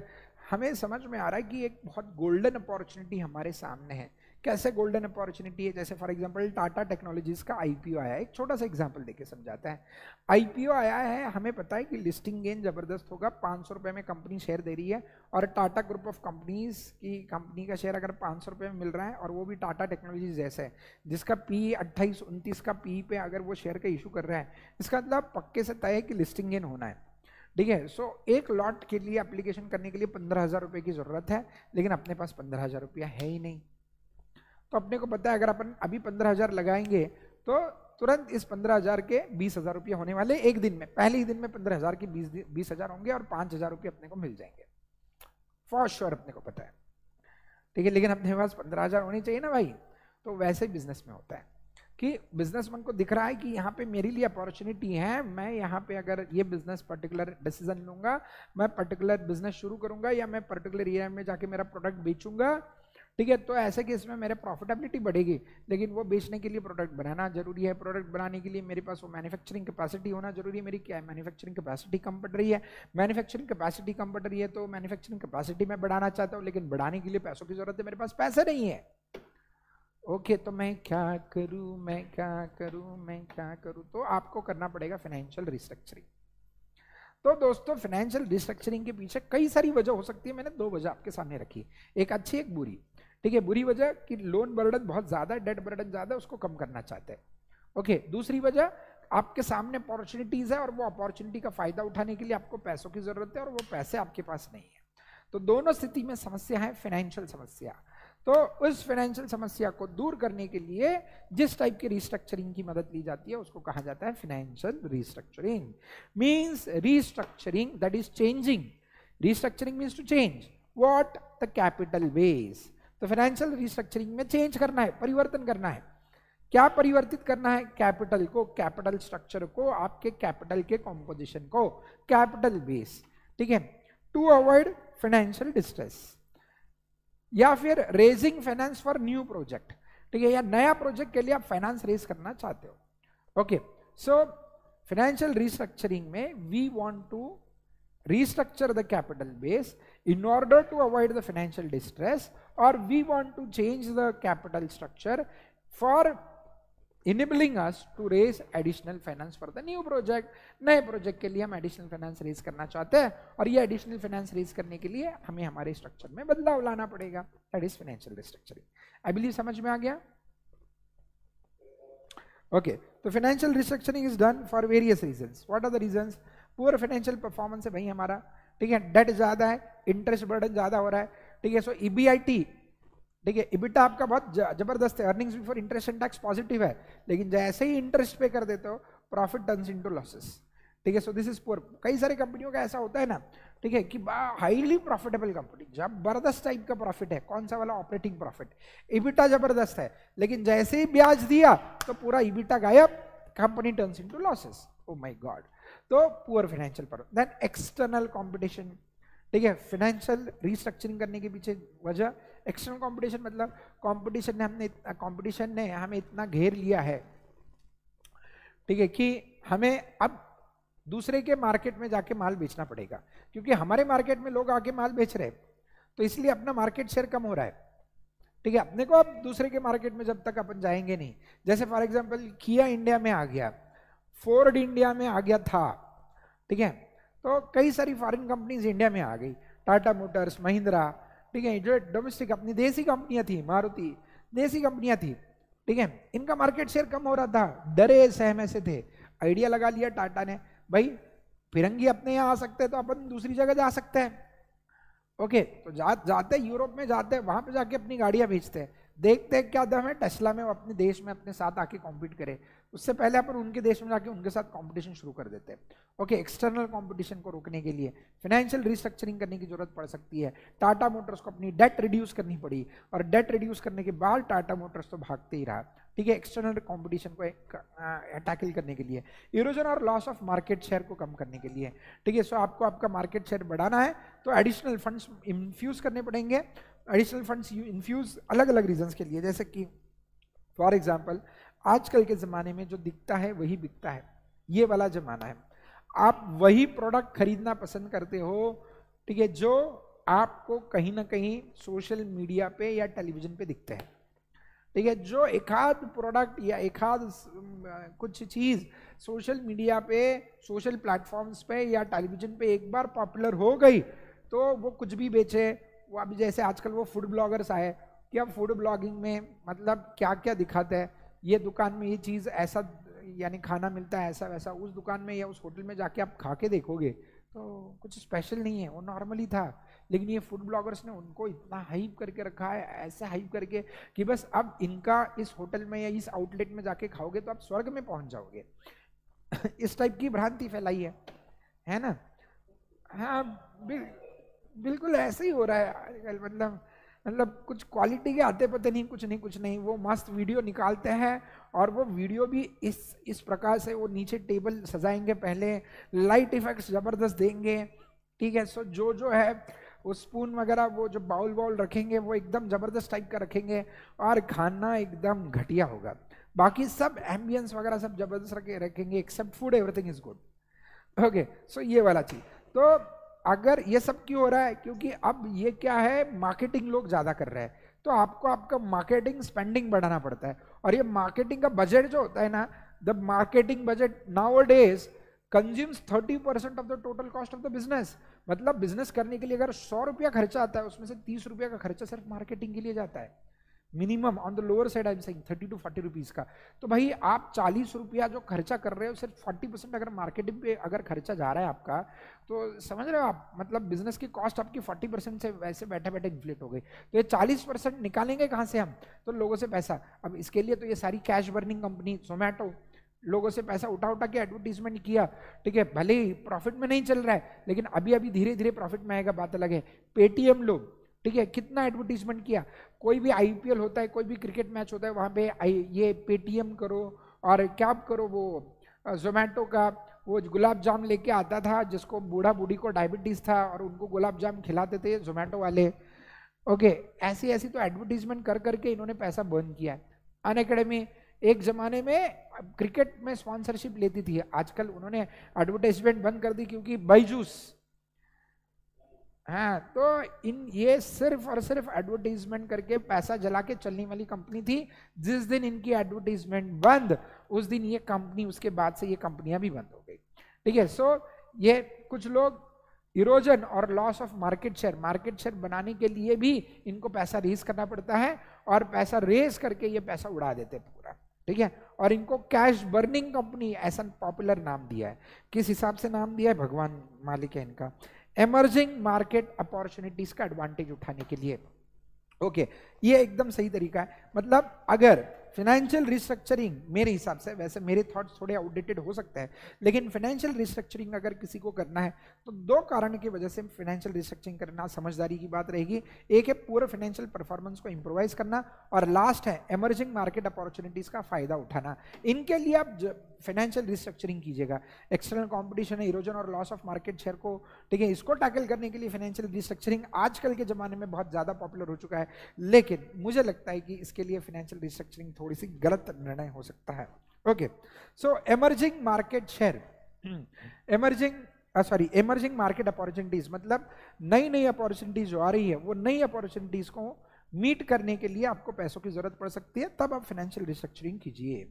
हमें समझ में आ रहा है कि एक बहुत गोल्डन अपॉर्चुनिटी हमारे सामने है। कैसे गोल्डन अपॉर्चुनिटी है? जैसे फॉर एग्जांपल टाटा टेक्नोलॉजीज का आईपीओ आया है, एक छोटा सा एग्जांपल देके समझाता है। आईपीओ आया है, हमें पता है कि लिस्टिंग गेन जबरदस्त होगा, 500 रुपए में कंपनी शेयर दे रही है, और टाटा ग्रुप ऑफ कंपनीज की कंपनी का शेयर अगर 500 रुपए में मिल रहा है, और वो भी टाटा टेक्नोलॉजीज जैसे है जिसका पी 28-29 का पी पे अगर वो शेयर का इशू कर रहा है, इसका मतलब पक्के से तय है कि लिस्टिंग गेन होना है, ठीक है। सो एक लॉट के लिए एप्लीकेशन करने के लिए 15,000 रुपए की जरूरत है, लेकिन अपने पास 15,000 रुपया है ही नहीं। तो अपने को पता है अगर अपन अभी 15,000 लगाएंगे तो तुरंत इस 15,000 के 20,000 रुपये होने वाले एक दिन में, पहले ही दिन में 15,000 के 20,000 होंगे और 5,000 रुपये अपने को मिल जाएंगे, फॉर श्योर अपने को पता है, ठीक है। लेकिन अपने पास 15,000 होनी चाहिए ना भाई। तो वैसे ही बिजनेस में होता है कि बिजनेसमैन को दिख रहा है कि यहाँ पे मेरे लिए अपॉर्चुनिटी है, मैं यहाँ पे अगर ये बिजनेस पर्टिकुलर डिसीजन लूंगा, मैं पर्टिकुलर बिजनेस शुरू करूंगा, या मैं पर्टिकुलर एरिया में जाके मेरा प्रोडक्ट बेचूंगा, ठीक है। तो ऐसे केस में मेरे प्रॉफिटेबिलिटी बढ़ेगी, लेकिन वो बेचने के लिए प्रोडक्ट बनाना जरूरी है। प्रोडक्ट बनाने के लिए मेरे पास वो मैन्युफैक्चरिंग कैपेसिटी होना जरूरी है। मेरी क्या है, मैन्युफैक्चरिंग कैपेसिटी कम पड़ रही है। मैन्युफैक्चरिंग कैपेसिटी कम पड़ रही है तो मैन्युफैक्चरिंग कैपेसिटी मैं बढ़ाना चाहता हूँ, लेकिन बढ़ाने के लिए पैसों की जरूरत है, मेरे पास पैसे नहीं है। ओके, तो मैं क्या करूँ, मैं क्या करूँ, मैं क्या करूँ? तो आपको करना पड़ेगा फाइनेंशियल रिस्ट्रक्चरिंग। तो दोस्तों फाइनेंशियल रिस्ट्रक्चरिंग के पीछे कई सारी वजह हो सकती है, मैंने 2 वजह आपके सामने रखी, एक अच्छी एक बुरी, ठीक है। बुरी वजह कि लोन बर्डन बहुत ज्यादा है, डेट बर्डन ज्यादा है, उसको कम करना चाहते हैं, ओके। दूसरी वजह, आपके सामने अपॉर्चुनिटीज है और वो अपॉर्चुनिटी का फायदा उठाने के लिए आपको पैसों की जरूरत है और वो पैसे आपके पास नहीं है। तो दोनों स्थिति में समस्या है, फाइनेंशियल समस्या। तो उस फाइनेंशियल समस्या को दूर करने के लिए जिस टाइप की रिस्ट्रक्चरिंग की मदद ली जाती है उसको कहा जाता है financial restructuring. Means restructuring that is changing, restructuring means to change what, the capital base. तो फाइनेंशियल रिस्ट्रक्चरिंग में चेंज करना है, परिवर्तन करना है। क्या परिवर्तित करना है? कैपिटल को, कैपिटल स्ट्रक्चर को, आपके कैपिटल के कॉम्पोजिशन को, कैपिटल बेस, ठीक है। टू अवॉइड फाइनेंशियल डिस्ट्रेस, या फिर raising finance for new project, ठीक है, या नया प्रोजेक्ट के लिए आप फाइनेंस रेज करना चाहते हो, ओके। सो फाइनेंशियल रिस्ट्रक्चरिंग में we want to restructure the capital base in order to avoid the financial distress, or we want to change the capital structure for enabling us to raise additional finance for the new project। नए project के लिए हम additional finance raise करना चाहते हैं और ये additional finance raise करने के लिए हमें हमारे स्ट्रक्चर में बदलाव लाना पड़ेगा, that is financial restructuring. I believe समझ में आ गया, ओके। तो financial restructuring is done for various reasons. What are the reasons? Poor financial performance है भाई हमारा, ठीक है, डेट ज्यादा है, इंटरेस्ट बर्डन ज्यादा हो रहा है, ठीक है। सो ईबीआईटी, ठीक है, इबिटा आपका बहुत जबरदस्त है, earnings before interest and tax positive है, लेकिन जैसे ही इंटरेस्ट पे कर देते हो प्रॉफिट टर्न्स इनटू लॉसेस, ठीक है। So this is poor. कई सारी कंपनियों का ऐसा होता है ना, ठीक है, कि हाईली प्रॉफिटेबल कंपनी, जबरदस्त टाइप का प्रॉफिट है, कौन सा वाला, ऑपरेटिंग प्रॉफिट, इबिटा जबरदस्त है, लेकिन जैसे ही ब्याज दिया तो पूरा इबिटा गायब, company turns into losses. Oh my God. तो poor financial performance. Then external competition, ठीक है, फाइनेंशियल रिस्ट्रक्चरिंग करने के पीछे वजह एक्सटर्नल कंपटीशन, मतलब कंपटीशन ने हमें इतना घेर लिया है, ठीक है, कि हमें अब दूसरे के मार्केट में जाके माल बेचना पड़ेगा, क्योंकि हमारे मार्केट में लोग आके माल बेच रहे हैं, तो इसलिए अपना मार्केट शेयर कम हो रहा है, ठीक है। अपने को अब दूसरे के मार्केट में जब तक अपन जाएंगे नहीं, जैसे फॉर एग्जांपल किया इंडिया में आ गया, फोर्ड इंडिया में आ गया था, ठीक है, तो कई सारी फॉरेन कंपनीज इंडिया में आ गई, टाटा मोटर्स, महिंद्रा, ठीक है, जो डोमेस्टिक अपनी देसी कंपनियां थी, मारुति, देसी कंपनियां थी, ठीक है, इनका मार्केट शेयर कम हो रहा था, डरे सहमे से थे, आइडिया लगा लिया टाटा ने, भाई फिरंगी अपने यहाँ आ सकते हैं तो अपन दूसरी जगह जा सकते हैं, ओके। तो जाते यूरोप में जाते हैं, वहां पे जाके अपनी गाड़ियां बेचते हैं, देखते हैं क्या दम है टेस्ला में, वो अपने देश में अपने साथ आके कॉम्पीट करे, उससे पहले अपन उनके देश में जाके उनके साथ कंपटीशन शुरू कर देते हैं, ओके। एक्सटर्नल कंपटीशन को रोकने के लिए फाइनेंशियल रिस्ट्रक्चरिंग करने की जरूरत पड़ सकती है। टाटा मोटर्स को अपनी डेट रिड्यूस करनी पड़ी, और डेट रिड्यूस करने के बाद टाटा मोटर्स तो भागते ही रहा, ठीक है, एक्सटर्नल कंपटीशन को टैकल करने के लिए, इरोजन और लॉस ऑफ मार्केट शेयर को कम करने के लिए, ठीक है। सो आपको आपका मार्केट शेयर बढ़ाना है तो एडिशनल फंड्स इन्फ्यूज करने पड़ेंगे। एडिशनल फंड्स इन्फ्यूज अलग अलग रीजंस के लिए, जैसे कि फॉर एग्जांपल आजकल के ज़माने में जो दिखता है वही बिकता है, ये वाला ज़माना है, आप वही प्रोडक्ट खरीदना पसंद करते हो, ठीक है, जो आपको कहीं ना कहीं सोशल मीडिया पे या टेलीविजन पे दिखते हैं, ठीक है। जो एक आध प्रोडक्ट या एक आध कुछ चीज़ सोशल मीडिया पे, सोशल प्लेटफॉर्म्स पे या टेलीविजन पे एक बार पॉपुलर हो गई तो वो कुछ भी बेचे। वो अभी जैसे आजकल वो फूड ब्लॉगर्स आए, कि अब फूड ब्लॉगिंग में मतलब क्या क्या दिखाते हैं, ये दुकान में ये चीज़ ऐसा यानी खाना मिलता है ऐसा वैसा, उस दुकान में या उस होटल में जाके आप खा के देखोगे तो कुछ स्पेशल नहीं है, वो नॉर्मली था, लेकिन ये फूड ब्लॉगर्स ने उनको इतना हाइप करके रखा है, ऐसे हाइप करके कि बस अब इनका इस होटल में या इस आउटलेट में जाके खाओगे तो आप स्वर्ग में पहुंच जाओगे। इस टाइप की भ्रांति फैलाई है ना। हाँ बिल्कुल ऐसे ही हो रहा है आजकल, मतलब कुछ क्वालिटी के आते पता नहीं, कुछ नहीं, वो मस्त वीडियो निकालते हैं, और वो वीडियो भी इस प्रकार से, वो नीचे टेबल सजाएंगे, पहले लाइट इफेक्ट्स जबरदस्त देंगे, ठीक है। सो जो है वो स्पून वगैरह, वो जो बाउल रखेंगे वो एकदम जबरदस्त टाइप का रखेंगे, और खाना एकदम घटिया होगा, बाकी सब एम्बियंस वगैरह सब जबरदस्त रखेंगे, except food everything is good, okay. So ये वाला चीज, तो अगर ये सब क्यों हो रहा है, क्योंकि अब ये क्या है, मार्केटिंग लोग ज्यादा कर रहे हैं, तो आपको आपका मार्केटिंग स्पेंडिंग बढ़ाना पड़ता है, और ये मार्केटिंग का बजट जो होता है ना, the marketing budget nowadays consumes 30% of the total cost of the business. मतलब बिजनेस करने के लिए अगर 100 रुपया खर्चा आता है, उसमें से 30 रुपया का खर्चा सिर्फ मार्केटिंग के लिए जाता है, minimum on the lower side I am saying 30 to 40 rupees का। तो भाई आप 40 रुपया जो खर्चा कर रहे हो, सिर्फ 40% अगर मार्केटिंग पे अगर खर्चा जा रहा है आपका, तो समझ रहे हो आप, मतलब बिजनेस की कॉस्ट आपकी 40% से वैसे बैठे बैठे इन्फ्लेट हो गई, तो ये 40% निकालेंगे कहाँ से हम, तो लोगों से पैसा। अब इसके लिए तो ये सारी कैश बर्निंग कंपनी, जोमेटो, लोगों से पैसा उठा के एडवर्टीजमेंट किया, ठीक है, भले ही प्रॉफिट में नहीं चल रहा है, लेकिन अभी अभी धीरे धीरे प्रॉफिट में आएगा, बात अलग है। पेटीएम लोग, ठीक है, कितना एडवर्टीजमेंट किया, कोई भी आईपीएल होता है, कोई भी क्रिकेट मैच होता है, वहां पे ये पेटीएम करो और क्या करो, वो जोमेटो का वो गुलाब जाम लेके आता था, जिसको बूढ़ा बूढ़ी को डायबिटीज था और उनको गुलाब जाम खिलाते थे जोमेटो वाले, ओके। ऐसी ऐसी तो एडवर्टीजमेंट कर करके इन्होंने पैसा बर्न किया है। अनअकैडमी एक जमाने में क्रिकेट में स्पॉन्सरशिप लेती थी, आजकल उन्होंने एडवर्टाइजमेंट बंद कर दी, क्योंकि बायजूस, हाँ, तो ये सिर्फ और सिर्फ एडवर्टाइजमेंट करके पैसा जला के चलने वाली कंपनी थी। जिस दिन इनकी एडवर्टाइजमेंट बंद, उस दिन ये कंपनी, उसके बाद से ये कंपनियां भी बंद हो गई, ठीक है। सो ये कुछ लोग इरोजन और लॉस ऑफ मार्केट शेयर बनाने के लिए भी इनको पैसा रेज करना पड़ता है, और पैसा रेज करके ये पैसा उड़ा देते पूरा, ठीक है। और इनको कैश बर्निंग कंपनी ऐसा पॉपुलर नाम दिया है, किस हिसाब से नाम दिया है, भगवान मालिक है इनका, इमर्जिंग मार्केट अपॉर्चुनिटीज का एडवांटेज उठाने के लिए। ओके, ये एकदम सही तरीका है। मतलब अगर फाइनेंशियल रिस्ट्रक्चरिंग, मेरे हिसाब से, वैसे मेरे थॉट्स थोड़े आउटडेटेड हो सकते हैं, लेकिन फाइनेंशियल रिस्ट्रक्चरिंग अगर किसी को करना है तो दो कारण की वजह से फाइनेंशियल रिस्ट्रक्चरिंग करना समझदारी की बात रहेगी। एक है पूरे फाइनेंशियल परफॉर्मेंस को इंप्रोवाइज करना, और लास्ट है इमर्जिंग मार्केट अपॉर्चुनिटीज का फायदा उठाना। इनके लिए आप फाइनेंशियल रिस्ट्रक्चरिंग कीजिएगा। एक्सटर्नल कंपटीशन, इरोजन और लॉस ऑफ मार्केट शेयर को, ठीक है, इसको टैकल करने के लिए फाइनेंशियल रिस्ट्रक्चरिंग आजकल के जमाने में बहुत ज्यादा पॉपुलर हो चुका है, लेकिन मुझे लगता है कि इसके लिए फाइनेंशियल रिस्ट्रक्चरिंग थोड़ी सी गलत निर्णय हो सकता है। Okay, so emerging market share, emerging market opportunities, मतलब नई नई अपॉर्चुनिटीज जो आ रही है, वो नई अपॉर्चुनिटीज को मीट करने के लिए आपको पैसों की जरूरत पड़ सकती है, तब आप फाइनेंशियल रिस्ट्रक्चरिंग कीजिए।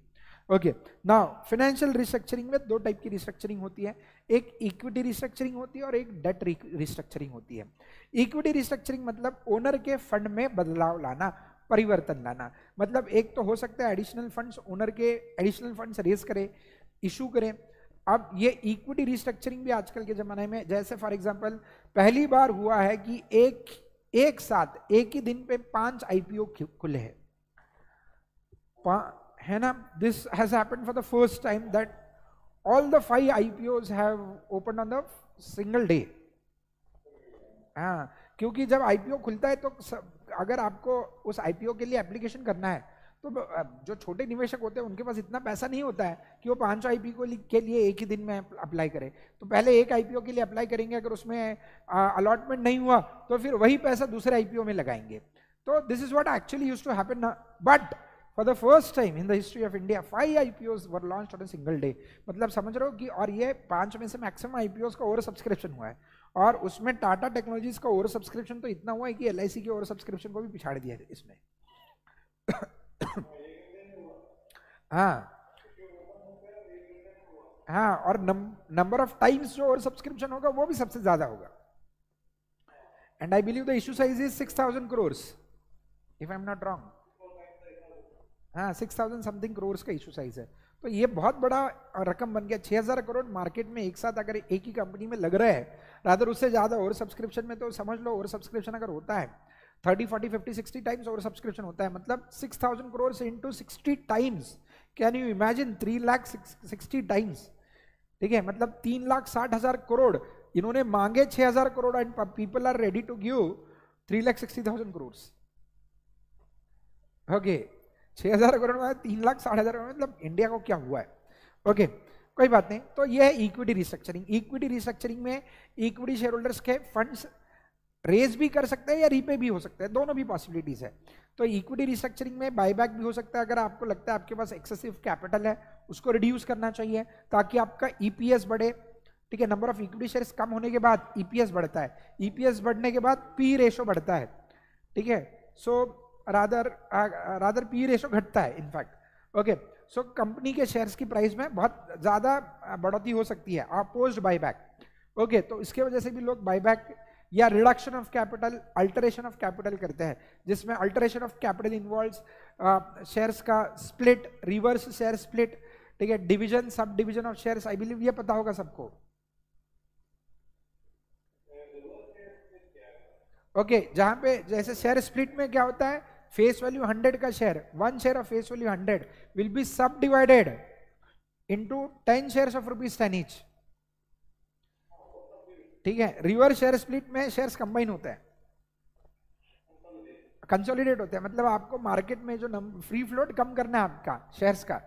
ओके, नाउ फाइनेंशियल रिस्ट्रक्चरिंग में दो टाइप की रिस्ट्रक्चरिंग होती है, एक इक्विटी रिस्ट्रक्चरिंग होती है और एक डेट रिस्ट्रक्चरिंग होती है। इक्विटी रिस्ट्रक्चरिंग मतलब ओनर के फंड में बदलाव लाना, परिवर्तन लाना। मतलब एक तो हो सकता है एडिशनल फंड्स, ओनर के एडिशनल फंड्स रेज करे, इशू करें। अब ये इक्विटी रिस्ट्रक्चरिंग भी आजकल के जमाने में, जैसे फॉर एग्जांपल पहली बार हुआ है कि एक साथ एक ही दिन पे 5 आईपीओ खुले हैं, है ना। This has happened for the first time that all the 5 IPOs have open on the single day. हाँ, क्योंकि जब आईपीओ खुलता है तो अगर आपको उस आईपीओ के लिए एप्लीकेशन करना है तो जो छोटे निवेशक होते हैं उनके पास इतना पैसा नहीं होता है कि वो 5 आईपीओ के लिए एक ही दिन में अप्लाई करें। तो पहले एक आईपीओ के लिए अप्लाई करेंगे, अगर उसमें अलॉटमेंट नहीं हुआ तो फिर वही पैसा दूसरे आईपीओ में लगाएंगे। तो this is what actually used to happen, but for the first time in the history of India 5 IPOs were launched on a single day. मतलब समझ रहे हो कि, और ये 5 में से मैक्सिमम IPOs का ओवर सब्सक्रिप्शन हुआ है, और उसमें टाटा टेक्नोलॉजीज का ओवर सब्सक्रिप्शन तो इतना हुआ है कि LIC के ओवर सब्सक्रिप्शन को भी पिछाड़ दिया है इसमें। हाँ, और नंबर ऑफ टाइम्स जो ओवर सब्सक्रिप्शन होगा वो भी सबसे ज्यादा होगा। And I believe the issue size is 6000 crores if I am not wrong. हाँ, 6000 समथिंग करोड़ का इशू साइज है। तो ये बहुत बड़ा रकम बन गया। 6000 करोड़ मार्केट में एक साथ अगर एक ही कंपनी में लग रहा है, रादर उससे ज्यादा ओवर सब्सक्रिप्शन में, तो समझ लो ओवर सब्सक्रिप्शन अगर होता है 30, 40, 50, 60 टाइम्स ओवर सब्सक्रिप्शन होता है, मतलब 6000 crore into 60 times. Can you imagine 3,60,000 times, ठीक है, मतलब 3,60,000 करोड़ इन्होंने मांगे 6000 crore, and people are ready to give 3,60,000 crore. Okay, 6000 crore में 3,60,000 मतलब इंडिया को क्या हुआ है। ओके, कोई बात नहीं। तो ये है इक्विटी रिस्ट्रक्चरिंग। इक्विटी रिस्ट्रक्चरिंग में इक्विटी शेयर होल्डर्स के फंड्स रेज भी कर सकते हैं या रीपे भी हो सकते हैं, दोनों भी पॉसिबिलिटीज है। तो इक्विटी रिस्ट्रक्चरिंग में बायबैक भी हो सकता है, अगर आपको लगता है आपके पास एक्सेसिव कैपिटल है उसको रिड्यूस करना चाहिए ताकि आपका ईपीएस बढ़े, ठीक है। नंबर ऑफ इक्विटी शेयर्स कम होने के बाद ईपीएस बढ़ता है, ईपीएस बढ़ने के बाद पी रेशो बढ़ता है, ठीक है। सो रादर पी रेशो घटता है इनफैक्ट। ओके, सो कंपनी के शेयर्स की प्राइस में बहुत ज्यादा बढ़ोतरी हो सकती है अपोज्ड बायबैक। ओके, तो इसके वजह से भी लोग बायबैक या reduction of capital, alteration of capital करते हैं, जिसमें alteration of capital involves shares का स्प्लिट, रिवर्स शेयर स्प्लिट, ठीक है, division, sub division of shares. I believe ये पता होगा सबको। ओके, जहां पे जैसे शेयर स्प्लिट में क्या होता है, फेस वैल्यू 100 का share, 1 share of face value 100 will be subdivided into 10 shares of ₹10 each, ठीक है। रिवर्स शेयर स्प्लिट में शेयर्स कंबाइन होते हैं, कंसोलिडेट होते हैं, मतलब आपको मार्केट में जो फ्री फ्लोट कम करना है आपका शेयर्स का,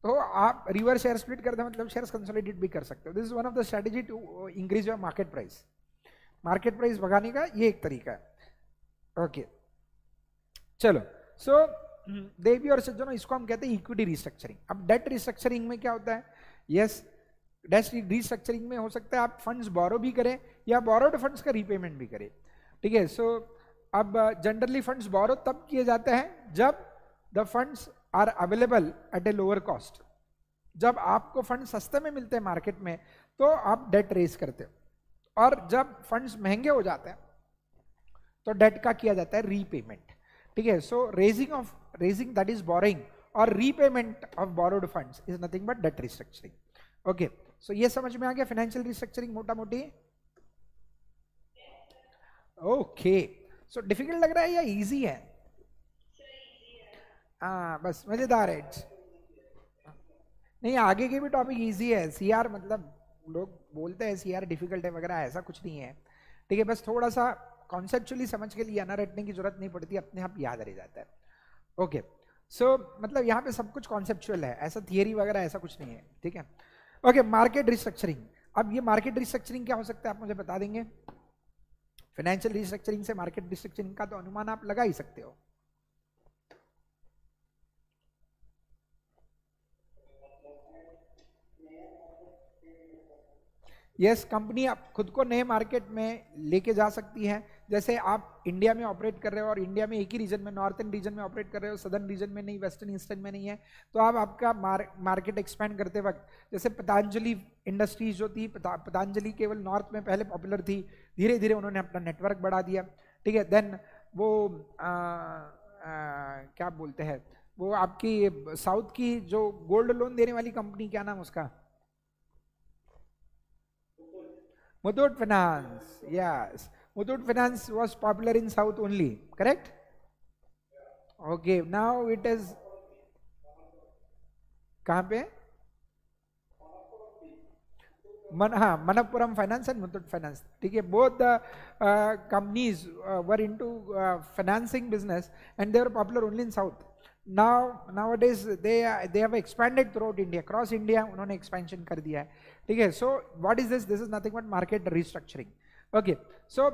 तो आप रिवर्स शेयर स्प्लिट करते हैं, मतलब शेयर्स कंसोलिडेट भी कर सकते हो। This is one of the strategy to increase your market price. Market price भगाने का ये एक तरीका है। ओके, चलो, सो देवी और सज्जनों, इसको हम कहते हैं इक्विटी रिस्ट्रक्चरिंग। अब डेट रिस्ट्रक्चरिंग में क्या होता है, यस, डेट रिस्ट्रक्चरिंग में हो सकता है आप फंड्स बोरो भी करें या बोरोड फंड्स का रीपेमेंट भी करें, ठीक है। सो अब जनरली फंड्स बोरो तब किए जाते हैं जब the funds are available at a lower cost. जब आपको फंड सस्ते में मिलते हैं मार्केट में तो आप डेट रेज करते हो, और जब फंड्स महंगे हो जाते हैं तो डेट का किया जाता है रीपेमेंट, ठीक है। So raising that is borrowing और repayment of borrowed funds is nothing but debt restructuring. Okay, so ये समझ में आ गया फाइनेंशियल रिस्ट्रक्चरिंग मोटा मोटी। ओके, सो डिफिकल्ट लग रहा है या इजी है? हाँ बस मजेदार है। नहीं, आगे के भी टॉपिक इजी है। सीआर मतलब लोग बोलते हैं सीआर डिफिकल्ट है वगैरह, ऐसा कुछ नहीं है। ठीक है, बस थोड़ा सा कॉन्सेप्चुअली समझ के लिए ना रटने की जरूरत नहीं पड़ती, अपने आप याद रह जाता है। ओके, सो मतलब यहाँ पे सब कुछ कॉन्सेप्चुअल है, ऐसा थियरी वगैरह ऐसा कुछ नहीं है। ठीक है, ओके, मार्केट रिस्ट्रक्चरिंग। अब ये मार्केट रिस्ट्रक्चरिंग क्या हो सकता है आप मुझे बता देंगे? फाइनेंशियल रिस्ट्रक्चरिंग से मार्केट रिस्ट्रक्चरिंग का तो अनुमान आप लगा ही सकते हो। यस, कंपनी आप खुद को नए मार्केट में लेके जा सकती है। जैसे आप इंडिया में ऑपरेट कर रहे हो और इंडिया में एक ही रीजन में, नॉर्थन रीजन में ऑपरेट कर रहे हो, सदर्न रीजन में नहीं, वेस्टर्न ईस्टर्न में नहीं है, तो आप आपका मार्केट एक्सपेंड करते वक्त, जैसे पतंजलि इंडस्ट्रीज जो थी, पतंजलि केवल नॉर्थ में पहले पॉपुलर थी, धीरे धीरे उन्होंने अपना नेटवर्क बढ़ा दिया। ठीक है, देन वो क्या बोलते हैं, वो आपकी साउथ की जो गोल्ड लोन देने वाली कंपनी, क्या नाम उसका? Muthoot Finance, yes. Muthoot Finance was popular in South only, correct? Okay, now it is कहाँ पे? हाँ, Manappuram Finance and Muthoot Finance. ठीक है, both the companies were into financing business and they were popular only in South. Nowadays they have expanded throughout India, across India उन्होंने expansion कर दिया है। ठीक है, so what is this? This is nothing but market restructuring. Okay, so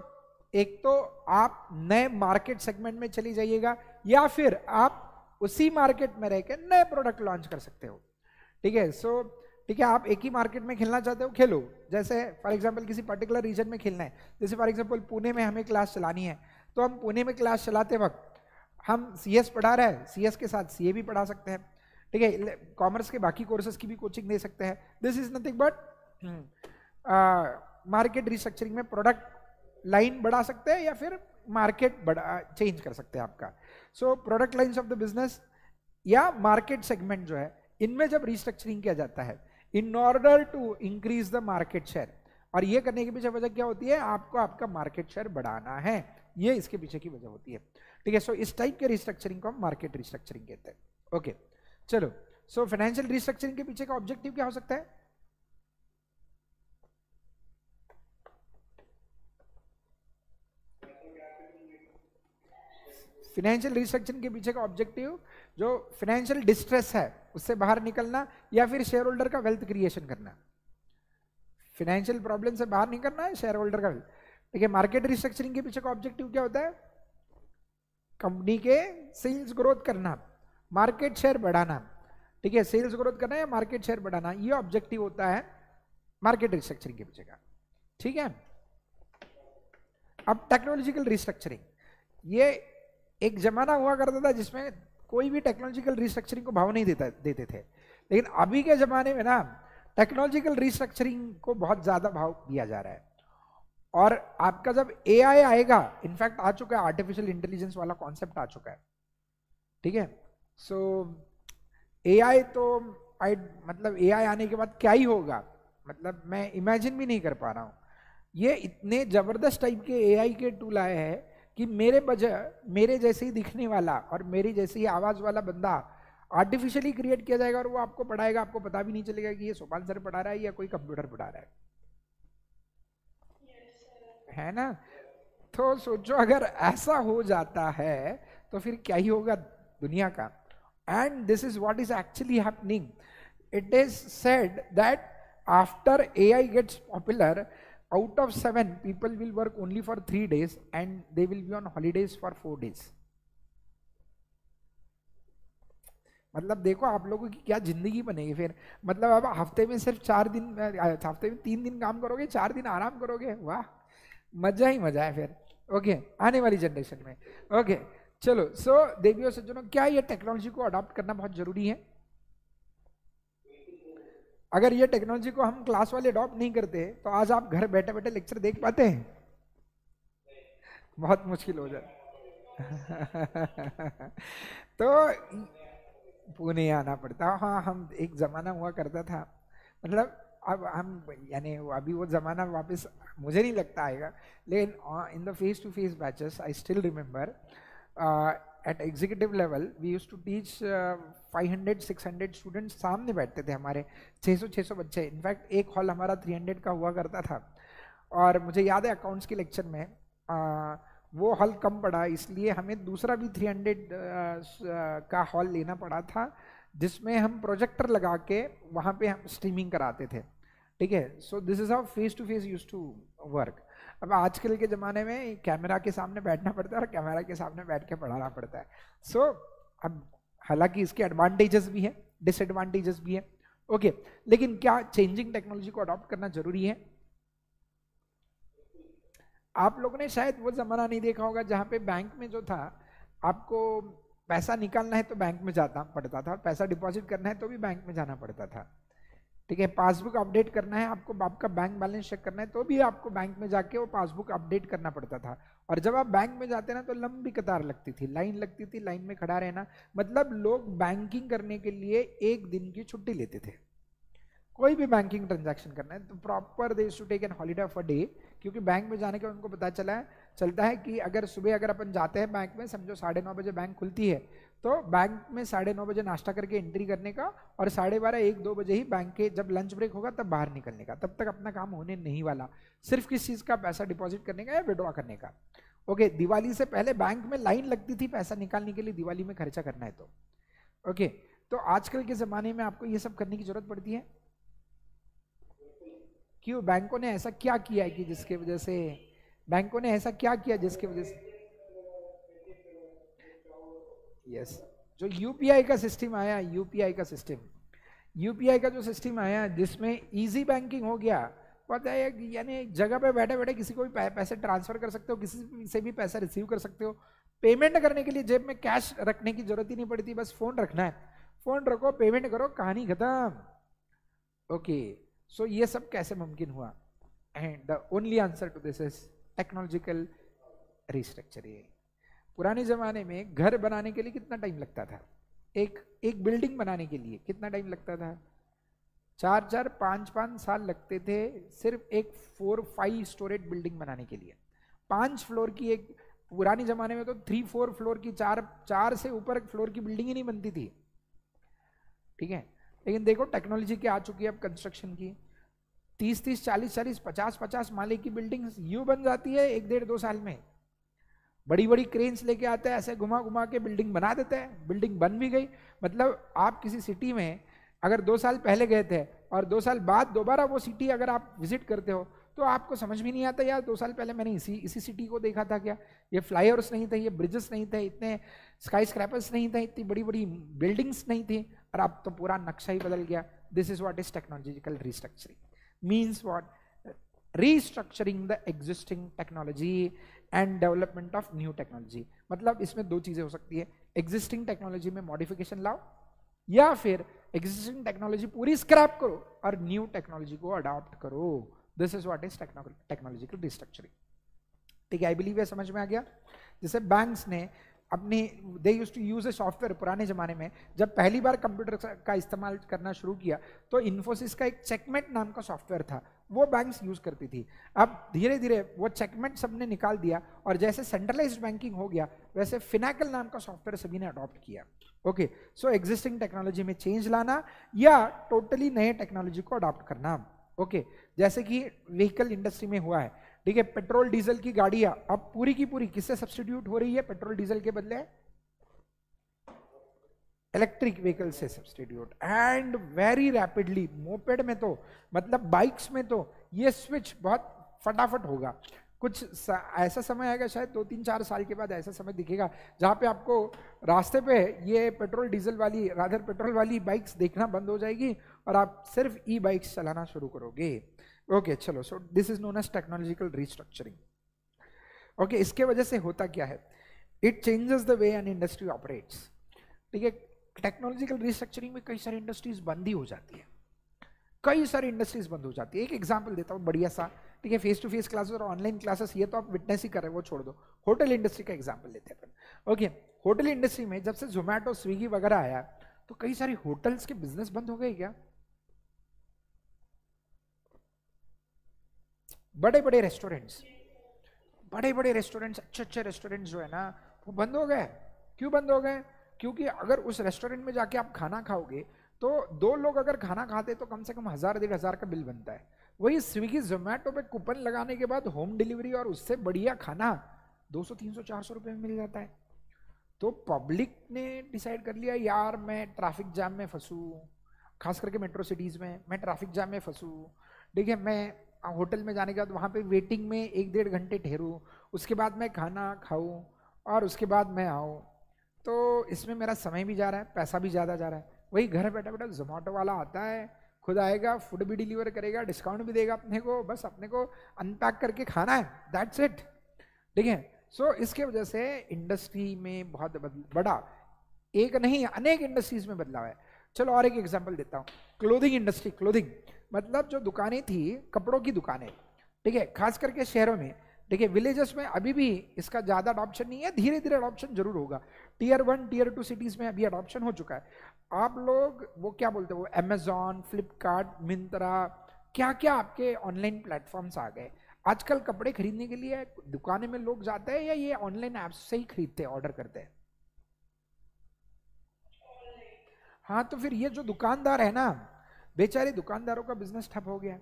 एक तो आप नए मार्केट सेगमेंट में चली जाइएगा, या फिर आप उसी मार्केट में रह के नए प्रोडक्ट लॉन्च कर सकते हो। ठीक है, सो ठीक है, आप एक ही मार्केट में खेलना चाहते हो, खेलो। जैसे फॉर एग्जांपल किसी पर्टिकुलर रीजन में खेलना है, जैसे फॉर एग्जांपल पुणे में हमें क्लास चलानी है, तो हम पुणे में क्लास चलाते वक्त हम सीएस पढ़ा रहे हैं, सीएस के साथ सीए भी पढ़ा सकते हैं। ठीक है, कॉमर्स के बाकी कोर्सेज की भी कोचिंग दे सकते हैं। This is nothing but market restructuring में प्रोडक्ट लाइन बढ़ा सकते हैं या फिर मार्केट बढ़ा चेंज कर सकते हैं आपका। So product lines of the business या मार्केट सेगमेंट जो है, इनमें जब रिस्ट्रक्चरिंग किया जाता है in order to increase the market share, और ये करने के पीछे वजह क्या होती है? आपको आपका मार्केट शेयर बढ़ाना है, ये इसके पीछे की वजह होती है। ठीक है, सो इस टाइप के रिस्ट्रक्चरिंग को हम मार्केट रिस्ट्रक्चरिंग कहते हैं। ओके, चलो, सो फाइनेंशियल रिस्ट्रक्चरिंग के पीछे का ऑब्जेक्टिव क्या हो सकता है? फाइनेंशियल रिस्ट्रक्चरिंग के पीछे का ऑब्जेक्टिव, जो फाइनेंशियल डिस्ट्रेस है उससे बाहर निकलना, या फिर शेयर होल्डर का वेल्थ क्रिएशन करना। फाइनेंशियल प्रॉब्लम से बाहर निकलना है, शेयर होल्डर का वेल्थ। ठीक है, मार्केट रिस्ट्रक्चरिंग के पीछे का ऑब्जेक्टिव क्या होता है? कंपनी के सेल्स ग्रोथ करना, मार्केट शेयर बढ़ाना। ठीक है, सेल्स ग्रोथ करना या मार्केट शेयर बढ़ाना, ये ऑब्जेक्टिव होता है मार्केट रिस्ट्रक्चरिंग के पीछे का। ठीक है, अब टेक्नोलॉजिकल रिस्ट्रक्चरिंग, ये एक जमाना हुआ करता था जिसमें कोई भी टेक्नोलॉजिकल रिस्ट्रक्चरिंग को भाव नहीं देते थे, लेकिन अभी के जमाने में ना टेक्नोलॉजिकल रिस्ट्रक्चरिंग को बहुत ज्यादा भाव दिया जा रहा है। और आपका जब एआई आएगा, इनफैक्ट आ चुका है, आर्टिफिशियल इंटेलिजेंस वाला कॉन्सेप्ट आ चुका है। ठीक है, सो एआई तो मतलब एआई आने के बाद क्या ही होगा, मतलब मैं इमेजिन भी नहीं कर पा रहा हूं। ये इतने जबरदस्त टाइप के एआई के टूल आए हैं कि मेरे जैसे ही दिखने वाला और मेरी जैसी ही आवाज वाला बंदा आर्टिफिशियली क्रिएट किया जाएगा, और वो आपको पढ़ाएगा, आपको पता भी नहीं चलेगा कि ये सोपान सर पढ़ा रहा है या कोई कंप्यूटर पढ़ा रहा है ना? तो सोचो अगर ऐसा हो जाता है तो फिर क्या ही होगा दुनिया का। And this is what is actually happening. It is said that after AI gets popular, out of 7 people will work only for 3 days and they will be on holidays for 4 days। मतलब देखो आप लोगों की क्या जिंदगी बनेगी फिर। मतलब अब हफ्ते में सिर्फ 4 दिन, हफ्ते में 3 दिन काम करोगे, 4 दिन आराम करोगे, वाह मजा ही मजा है फिर। ओके, आने वाली जनरेशन में। ओके, चलो, सो देवियों सज्जनों, क्या ये टेक्नोलॉजी को अडॉप्ट करना बहुत जरूरी है? अगर ये टेक्नोलॉजी को हम क्लास वाले अडॉप्ट नहीं करते तो आज आप घर बैठे बैठे लेक्चर देख पाते हैं? बहुत मुश्किल हो जाए। तो पुणे आना पड़ता। हाँ, हम एक जमाना हुआ करता था, मतलब अब हम यानी अभी वो जमाना वापस मुझे नहीं लगता आएगा, लेकिन in the face to face batches I still remember at executive level we used to teach 500-600 students सामने बैठते थे हमारे, 600 बच्चे। इनफैक्ट एक हॉल हमारा 300 का हुआ करता था, और मुझे याद है अकाउंट्स के लेक्चर में वो हॉल कम पड़ा, इसलिए हमें दूसरा भी 300 का हॉल लेना पड़ा था, जिसमें हम प्रोजेक्टर लगा के वहाँ पे हम स्ट्रीमिंग कराते थे। ठीक है, so this is how face to face used to work. अब आजकल के ज़माने में कैमरा के सामने बैठना पड़ता है और कैमरा के सामने बैठ के पढ़ाना पड़ता है। सो अब हालांकि इसके एडवांटेजेस भी हैं, डिसएडवांटेजेस भी हैं, ओके, लेकिन क्या चेंजिंग टेक्नोलॉजी को अडॉप्ट करना जरूरी है? आप लोगों ने शायद वो ज़माना नहीं देखा होगा जहाँ पे बैंक में जो था, आपको पैसा निकालना है तो बैंक में जाना पड़ता था, पैसा डिपॉजिट करना है तो भी बैंक में जाना पड़ता था। ठीक है, पासबुक अपडेट करना है आपको, आपका बैंक बैलेंस चेक करना है तो भी आपको बैंक में जाके वो पासबुक अपडेट करना पड़ता था। और जब आप बैंक में जाते ना तो लंबी कतार लगती थी, लाइन लगती थी, लाइन में खड़ा रहना, मतलब लोग बैंकिंग करने के लिए एक दिन की छुट्टी लेते थे। कोई भी बैंकिंग ट्रांजैक्शन करना है तो proper they to take an holiday for day, क्योंकि बैंक में जाने का उनको पता चलता है कि अगर सुबह अगर अपन जाते हैं बैंक में, समझो 9:30 बजे बैंक खुलती है, तो बैंक में 9:30 बजे नाश्ता करके एंट्री करने का, और 12:30-1-2 बजे ही बैंक के जब लंच ब्रेक होगा तब बाहर निकलने का। तब तक अपना काम होने नहीं वाला, सिर्फ किस चीज़ का, पैसा डिपॉजिट करने का या विड्रॉ करने का। ओके, दिवाली से पहले बैंक में लाइन लगती थी पैसा निकालने के लिए, दिवाली में खर्चा करना है तो। ओके, तो आजकल के ज़माने में आपको ये सब करने की जरूरत पड़ती है? क्यों? बैंकों ने ऐसा क्या किया है कि जिसके वजह से, बैंकों ने ऐसा क्या किया जिसके वजह से, यस, जो यूपीआई का सिस्टम आया, यूपीआई का जो सिस्टम आया जिसमें इजी बैंकिंग हो गया, पता है, यानी जगह पे बैठे बैठे किसी को भी पैसे ट्रांसफर कर सकते हो, किसी से भी पैसा रिसीव कर सकते हो, पेमेंट करने के लिए जेब में कैश रखने की जरूरत ही नहीं पड़ती, बस फोन रखना है, फोन रखो, पेमेंट करो, कहानी खत्म। ओके, सो ये सब कैसे मुमकिन हुआ? And the only answer to this is technological restructuring. पुराने जमाने में घर बनाने के लिए कितना टाइम लगता था? एक बिल्डिंग बनाने के लिए कितना टाइम लगता था? 4-4, 5-5 साल लगते थे सिर्फ एक 4-5 स्टोरेज बिल्डिंग बनाने के लिए। 5 फ्लोर की एक, पुराने जमाने में तो 3-4 फ्लोर की, 4 से ऊपर फ्लोर की बिल्डिंग ही नहीं बनती थी। ठीक है, लेकिन देखो टेक्नोलॉजी क्या आ चुकी है अब कंस्ट्रक्शन की, 30-30, 40-40, 50-50 माले की बिल्डिंग यूं बन जाती है 1-1.5-2 साल में। बड़ी बड़ी क्रेन्स लेके आते हैं, ऐसे घुमा घुमा के बिल्डिंग बना देते हैं, बिल्डिंग बन भी गई। मतलब आप किसी सिटी में अगर 2 साल पहले गए थे और 2 साल बाद दोबारा वो सिटी अगर आप विजिट करते हो तो आपको समझ भी नहीं आता, यार 2 साल पहले मैंने इसी सिटी को देखा था क्या? ये फ्लाईओवर्स नहीं थे, ये ब्रिजेस नहीं थे, इतने स्काई स्क्रैपर्स नहीं थे, इतनी बड़ी बड़ी बिल्डिंग्स नहीं थी, और अब तो पूरा नक्शा ही बदल गया। This is what is technological restructuring, means what? restructuring the existing technology and development of new technology। मतलब इसमें 2 चीजें हो सकती है, existing technology में modification लाओ, या फिर existing technology पूरी scrap करो और new technology को adopt करो। This is what is technological restructuring। ठीक है, I believe ये समझ में आ गया। जैसे बैंक्स ने अपने they used to use a software, पुराने जमाने में जब पहली बार कंप्यूटर का इस्तेमाल करना शुरू किया तो इन्फोसिस का एक चेकमेट नाम का सॉफ्टवेयर था, वो बैंक्स यूज करती थी। अब धीरे धीरे वो चेकमेट सबने निकाल दिया और जैसे सेंट्रलाइज्ड बैंकिंग हो गया वैसे फिनाकल नाम का सॉफ्टवेयर सभी ने अडॉप्ट किया। ओके, सो एग्जिस्टिंग टेक्नोलॉजी में चेंज लाना या टोटली नए टेक्नोलॉजी को अडॉप्ट करना। ओके, जैसे कि व्हीकल इंडस्ट्री में हुआ है, ठीक है, पेट्रोल डीजल की गाड़ियां अब पूरी की पूरी किससे सब्स्टिट्यूट हो रही है? पेट्रोल डीजल के बदले इलेक्ट्रिक व्हीकल से substitute, and very rapidly. Moped में तो मतलब बाइक्स में तो ये स्विच बहुत फटाफट होगा। कुछ ऐसा समय आएगा, शायद 2-3-4 साल के बाद ऐसा समय दिखेगा जहां पे आपको रास्ते पे ये पेट्रोल डीजल वाली, रादर पेट्रोल वाली बाइक्स देखना बंद हो जाएगी और आप सिर्फ ई बाइक्स चलाना शुरू करोगे। ओके, चलो, so this is known as technological restructuring. Okay, इसके वजह से होता क्या है? It changes the way an industry operates. ठीक है, टेक्नोलॉजिकल रिस्ट्रक्चरिंग में कई सारी इंडस्ट्रीज बंद ही हो जाती है, कई सारी इंडस्ट्रीज बंद हो जाती है। एक एग्जांपल देता हूँ बढ़िया सा, ठीक है, फेस टू फेस क्लासेस और ऑनलाइन क्लासेस ये तो आप विटनेस ही कर रहे हैं, वो छोड़ दो। होटल इंडस्ट्री का एग्जांपल लेते हैं अपन। ओके, होटल इंडस्ट्री में जब से जोमेटो, स्विगी वगैरह आया तो कई सारी होटल्स के बिजनेस बंद हो गए क्या? बड़े बड़े रेस्टोरेंट्स, बड़े बड़े रेस्टोरेंट्स, अच्छे अच्छे रेस्टोरेंट्स जो है ना वो बंद हो गए। क्यों बंद हो गए? क्योंकि अगर उस रेस्टोरेंट में जाके आप खाना खाओगे तो दो लोग अगर खाना खाते तो कम से कम 1000-1500 का बिल बनता है। वही स्विगी जोमेटो पे कूपन लगाने के बाद होम डिलीवरी और उससे बढ़िया खाना 200-300-400 रुपए में मिल जाता है। तो पब्लिक ने डिसाइड कर लिया यार मैं ट्रैफिक जाम में फंसू, खास करके मेट्रो सिटीज में मैं ट्रैफिक जाम में फंसू, ठीक है, मैं होटल में जाने के बाद वहाँ पे वेटिंग में 1-1.5 घंटे ठहरूँ, उसके बाद मैं खाना खाऊँ और उसके बाद मैं आऊँ, तो इसमें मेरा समय भी जा रहा है, पैसा भी ज़्यादा जा रहा है। वही घर बैठा बैठा जोमेटो वाला आता है, खुद आएगा, फूड भी डिलीवर करेगा, डिस्काउंट भी देगा अपने को, बस अपने को अनपैक करके खाना है, दैट्स इट, ठीक है। सो इसके वजह से इंडस्ट्री में बहुत बड़ा, एक नहीं अनेक इंडस्ट्रीज में बदलाव है। चलो और एक एग्जांपल देता हूँ, क्लोथिंग इंडस्ट्री। क्लोथिंग मतलब जो दुकानें थी, कपड़ों की दुकानें, ठीक है, खास करके शहरों में, ठीक है, विलेजेस में अभी भी इसका ज्यादा अडॉप्शन नहीं है, धीरे धीरे अडॉप्शन जरूर होगा। टियर 1 टियर 2 सिटीज में अभी अडॉप्शन हो चुका है। आप लोग वो क्या बोलते हैं, वो अमेजॉन, फ्लिपकार्ट, मिंत्रा, क्या क्या आपके ऑनलाइन प्लेटफॉर्म्स आ गए। आजकल कपड़े खरीदने के लिए दुकानें में लोग जाते हैं या ये ऑनलाइन ऐप्स से ही खरीदते हैं, ऑर्डर करते हैं? हाँ, तो फिर ये जो दुकानदार है ना, बेचारे दुकानदारों का बिजनेस ठप हो गया है,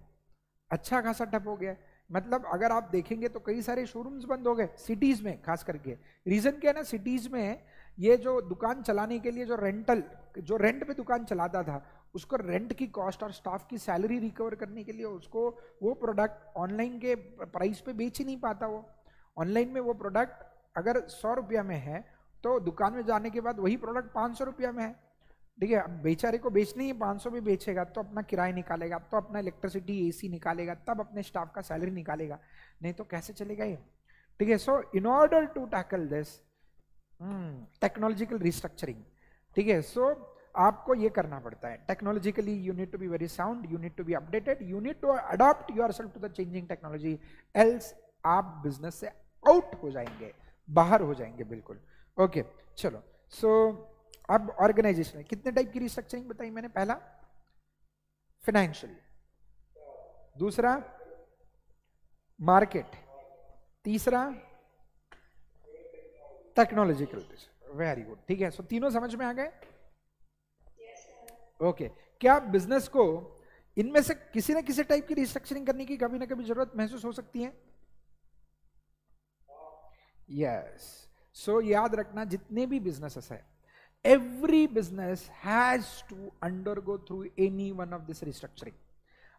अच्छा खासा ठप हो गया है। मतलब अगर आप देखेंगे तो कई सारे शोरूम्स बंद हो गए सिटीज में, खास करके। रीजन क्या है ना, सिटीज में ये जो दुकान चलाने के लिए जो रेंटल, जो रेंट पे दुकान चलाता था, उसको रेंट की कॉस्ट और स्टाफ की सैलरी रिकवर करने के लिए उसको वो प्रोडक्ट ऑनलाइन के प्राइस पे बेच ही नहीं पाता। वो ऑनलाइन में वो प्रोडक्ट अगर 100 रुपया में है तो दुकान में जाने के बाद वही प्रोडक्ट 500 रुपया में है, ठीक है। अब बेचारे को बेचनी ही 500 में बेचेगा तो अपना किराया निकालेगा, तो अपना इलेक्ट्रिसिटी एसी निकालेगा, तब अपने स्टाफ का सैलरी निकालेगा, नहीं तो कैसे चलेगा ये, ठीक है। So in order to tackle this technological restructuring, ठीक है, सो आपको ये करना पड़ता है technologically, you need to be very sound, you need to be updated, you need to adopt yourself to the changing technology, else आप business से out हो जाएंगे, बाहर हो जाएंगे, बिल्कुल। ओके, चलो। सो अब ऑर्गेनाइजेशन, कितने टाइप की रिस्ट्रक्चरिंग बताई मैंने? पहला फाइनेंशियल, दूसरा मार्केट, तीसरा टेक्नोलॉजिकल। वेरी गुड, ठीक है। सो तीनों समझ में आ गए? ओके, क्या बिजनेस को इनमें से किसी न किसी टाइप की रिस्ट्रक्चरिंग करने की कभी ना कभी जरूरत महसूस हो सकती है? यस। सो याद रखना, जितने भी बिजनेसेस है, every business has to undergo through any one of this restructuring।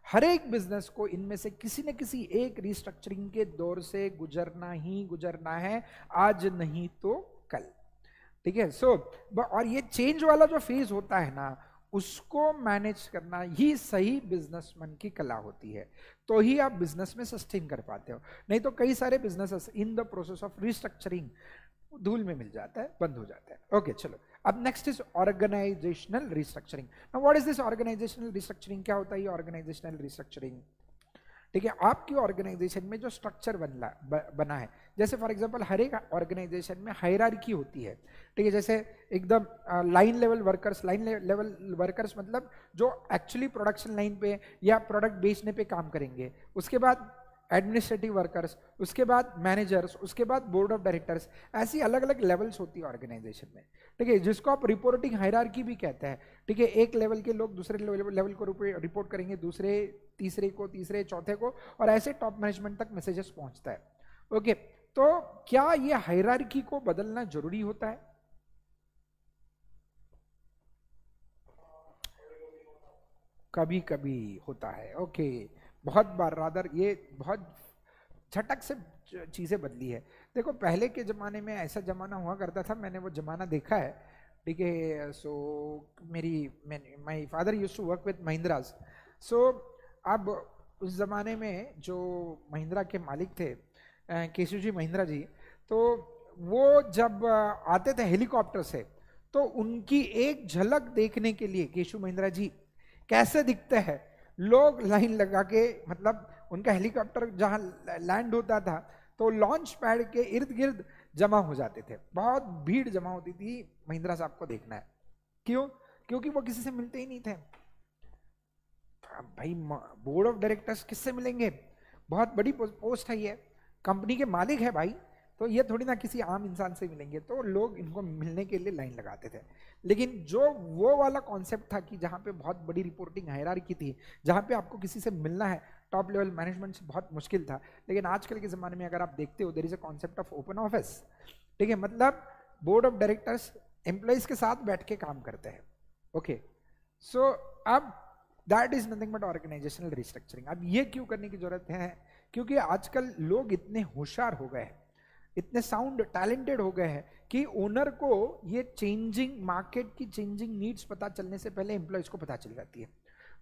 हर एक बिजनेस को इनमें से किसी न किसी एक रिस्ट्रक्चरिंग के दौर से गुजरना ही गुजरना है, आज नहीं तो कल, ठीक है। सो और ये चेंज वाला जो फेज होता है ना, उसको मैनेज करना ही सही बिजनेसमैन की कला होती है, तो ही आप बिजनेस में सस्टेन कर पाते हो। नहीं तो कई सारे businesses in the process of restructuring धूल में मिल जाता है, बंद हो जाता है। ओके, चलो। अब next is organizational restructuring. Now what is this organizational restructuring? क्या होता है ये ऑर्गेनाइजेशनल रिस्ट्रक्चरिंग? ठीक है, आपकी ऑर्गेनाइजेशन में जो स्ट्रक्चर बना है, जैसे फॉर एग्जांपल हर एक ऑर्गेनाइजेशन में हायरार्की होती है, ठीक है। जैसे एकदम line level workers, line level workers मतलब जो एक्चुअली प्रोडक्शन लाइन पे या प्रोडक्ट बेचने पे काम करेंगे, उसके बाद एडमिनिस्ट्रेटिव वर्कर्स, उसके बाद मैनेजर्स, उसके बाद बोर्ड ऑफ डायरेक्टर्स, ऐसी अलग अलग लेवल्स होती है ऑर्गेनाइजेशन में, ठीक है, जिसको आप रिपोर्टिंग हायरार्की भी कहते हैं, ठीक है। एक लेवल के लोग दूसरे लेवल को रिपोर्ट करेंगे, दूसरे तीसरे को, तीसरे चौथे को, और ऐसे टॉप मैनेजमेंट तक मैसेजेस पहुंचता है। ओके, तो क्या ये हायरार्की को बदलना जरूरी होता है? कभी कभी होता है, ओके। बहुत बार, रादर ये बहुत झटक से चीजें बदली है। देखो, पहले के जमाने में ऐसा जमाना हुआ करता था, मैंने वो जमाना देखा है, ठीक है। So my father used to work with Mahindras. So अब उस जमाने में जो महिंद्रा के मालिक थे, केशव जी महिंद्रा जी, तो वो जब आते थे हेलीकॉप्टर से, तो उनकी एक झलक देखने के लिए केशव महिंद्रा जी कैसे दिखते हैं, लोग लाइन लगा के, मतलब उनका हेलीकॉप्टर जहां लैंड होता था तो लॉन्च पैड के इर्द गिर्द जमा हो जाते थे, बहुत भीड़ जमा होती थी महिंद्रा साहब को देखना है। क्यों? क्योंकि वो किसी से मिलते ही नहीं थे। भाई बोर्ड ऑफ डायरेक्टर्स किससे मिलेंगे? बहुत बड़ी पोस्ट है, ये कंपनी के मालिक है भाई, तो ये थोड़ी ना किसी आम इंसान से मिलेंगे, तो लोग इनको मिलने के लिए लाइन लगाते थे। लेकिन जो वो वाला कॉन्सेप्ट था कि जहाँ पे बहुत बड़ी रिपोर्टिंग हायरार्की थी, जहाँ पे आपको किसी से मिलना है टॉप लेवल मैनेजमेंट से, बहुत मुश्किल था। लेकिन आजकल के ज़माने में अगर आप देखते हो, there is a concept of open office, ठीक है, मतलब बोर्ड ऑफ डायरेक्टर्स एम्प्लॉइज के साथ बैठ के काम करते हैं। ओके, सो अब that is nothing but organizational restructuring. अब ये क्यों करने की जरूरत है? क्योंकि आजकल लोग इतने होशियार हो गए हैं, इतने साउंड टैलेंटेड हो गए हैं कि ओनर को ये चेंजिंग मार्केट की चेंजिंग नीड्स पता चलने से पहले एम्प्लॉइज को पता चल जाती है।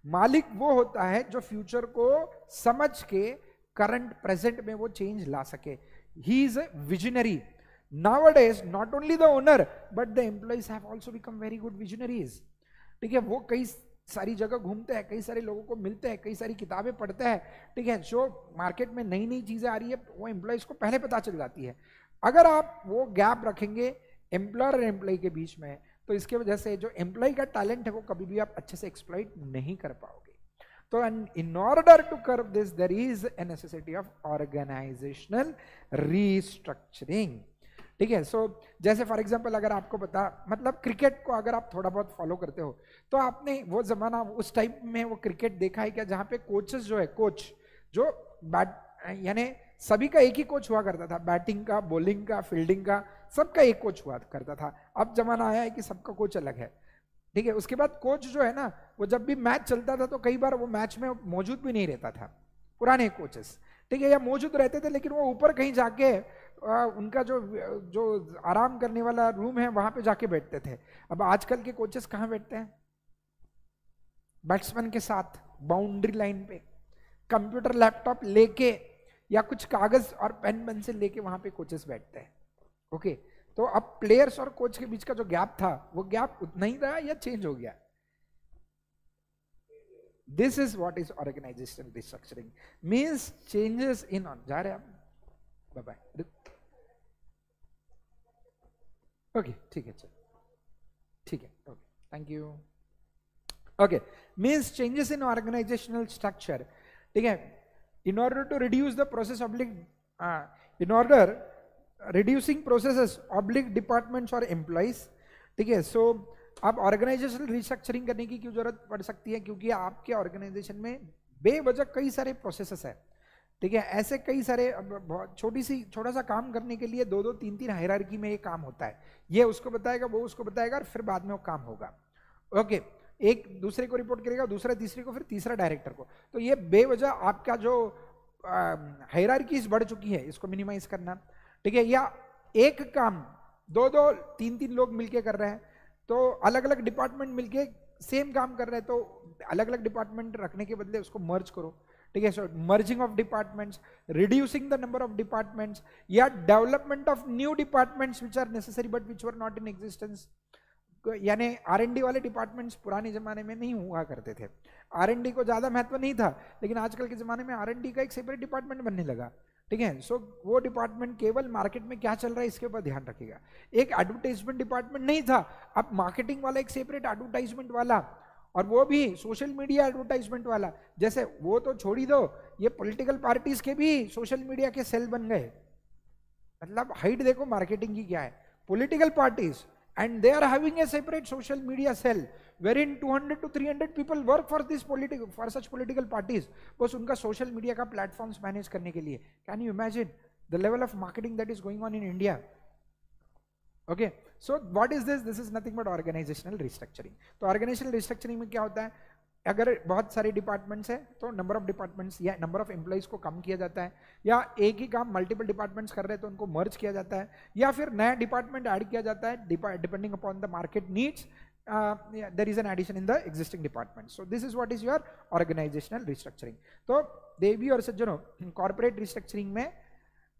मालिक वो होता है जो फ्यूचर को समझ के करंट प्रेजेंट में वो चेंज ला सके। He is a visionary. Nowadays, not only the owner, but the employees have also become very good visionaries. ठीक है, वो कई सारी जगह घूमते हैं, कई सारे लोगों को मिलते हैं, कई सारी किताबें पढ़ते हैं, ठीक है, जो मार्केट में नई नई चीजें आ रही है वो एम्प्लॉयज को पहले पता चल जाती है। अगर आप वो गैप रखेंगे एम्प्लॉयर और एम्प्लॉय के बीच में, तो इसके वजह से जो एम्प्लॉय का टैलेंट है वो कभी भी आप अच्छे से एक्सप्लॉइट नहीं कर पाओगे। तो in order to curve this there is a necessity of organizational restructuring. ठीक है, सो जैसे फॉर एग्जांपल अगर आपको पता, मतलब क्रिकेट को अगर आप थोड़ा बहुत फॉलो करते हो, तो आपने वो जमाना उस टाइप में वो क्रिकेट देखा है क्या, जहाँ पे कोचेस जो है, कोच जो बैट, यानी सभी का एक ही कोच हुआ करता था, बैटिंग का, बॉलिंग का, फील्डिंग का, सबका एक कोच हुआ करता था। अब जमाना आया है कि सबका कोच अलग है। ठीक है, उसके बाद कोच जो है ना, वो जब भी मैच चलता था तो कई बार वो मैच में मौजूद भी नहीं रहता था, पुराने कोचेस, ठीक है, या मौजूद रहते थे लेकिन वो ऊपर कहीं जाके उनका जो आराम करने वाला रूम है वहां पे जाके बैठते थे। अब आजकल के कोचेस कहाँ बैठते हैं? बैट्समैन के साथ बाउंड्री लाइन पे, कंप्यूटर लैपटॉप लेके या कुछ कागज और पेन पेंसिल लेके वहां पे कोचेस बैठते हैं। ओके, तो अब प्लेयर्स और कोच के बीच का जो गैप था, वो गैप उतना ही रहा या चेंज हो गया? This is what is organizational restructuring, means changes in on. जा रहे हैं आप? Bye bye. ओके, ठीक है, चलो, ठीक है, okay, thank you. Okay, means changes in organizational structure. ठीक है, in order to reduce the process oblique, in order reducing processes oblique departments और एम्प्लॉइज। ठीक है, सो अब ऑर्गेनाइजेशनल रिस्ट्रक्चरिंग करने की क्यों जरूरत पड़ सकती है? क्योंकि आपके ऑर्गेनाइजेशन में बेवजह कई सारे प्रोसेसेस है। ठीक है, ऐसे कई सारे छोटा सा काम करने के लिए दो तीन हायरार्की में ये काम होता है, ये उसको बताएगा, वो उसको बताएगा, और फिर बाद में वो काम होगा। ओके, एक दूसरे को रिपोर्ट करेगा, दूसरा तीसरे को, फिर तीसरा डायरेक्टर को। तो ये बेवजह आपका जो हायरार्कीज बढ़ चुकी है, इसको मिनिमाइज करना। ठीक है, या एक काम दो तीन लोग मिलके कर रहे हैं, तो अलग अलग डिपार्टमेंट मिलके सेम काम कर रहे हैं, तो अलग अलग डिपार्टमेंट रखने के बदले उसको मर्ज करो। ठीक है, so merging of departments, reducing the number of departments, या development of new departments which are necessary but which were not in existence. यानी R&D वाले डिपार्टमेंट्स पुराने जमाने में नहीं हुआ करते थे, R&D को ज्यादा महत्व नहीं था, लेकिन आजकल के जमाने में R&D का एक सेपरेट डिपार्टमेंट बनने लगा। ठीक है, सो वो डिपार्टमेंट केवल मार्केट में क्या चल रहा है इसके ऊपर ध्यान रखेगा। एक एडवर्टाइजमेंट डिपार्टमेंट नहीं था, अब मार्केटिंग वाला एक सेपरेट एडवर्टाइजमेंट वाला, और वो भी सोशल मीडिया एडवर्टाइजमेंट वाला। जैसे वो तो छोड़ ही दो, ये पॉलिटिकल पार्टीज के भी सोशल मीडिया के सेल बन गए। मतलब हाइट देखो मार्केटिंग की क्या है, political parties, and they are having a separate social media cell wherein 200 to 300 people work for this for such political parties, बस उनका social media का platforms manage करने के लिए। Can you imagine the level of marketing that is going on in India? Okay, so what is this? This is nothing but organizational restructuring. तो organizational restructuring में क्या होता है? अगर बहुत सारे डिपार्टमेंट्स हैं तो नंबर ऑफ डिपार्टमेंट्स या नंबर ऑफ एम्प्लॉइज को कम किया जाता है, या एक ही काम मल्टीपल डिपार्टमेंट्स कर रहे हैं तो उनको मर्ज किया जाता है, या फिर नया डिपार्टमेंट ऐड किया जाता है depending upon the market needs, there is an addition in the existing department. So this is what is your organizational restructuring. तो देवी और सज्जनों, कॉर्पोरेट रिस्ट्रक्चरिंग में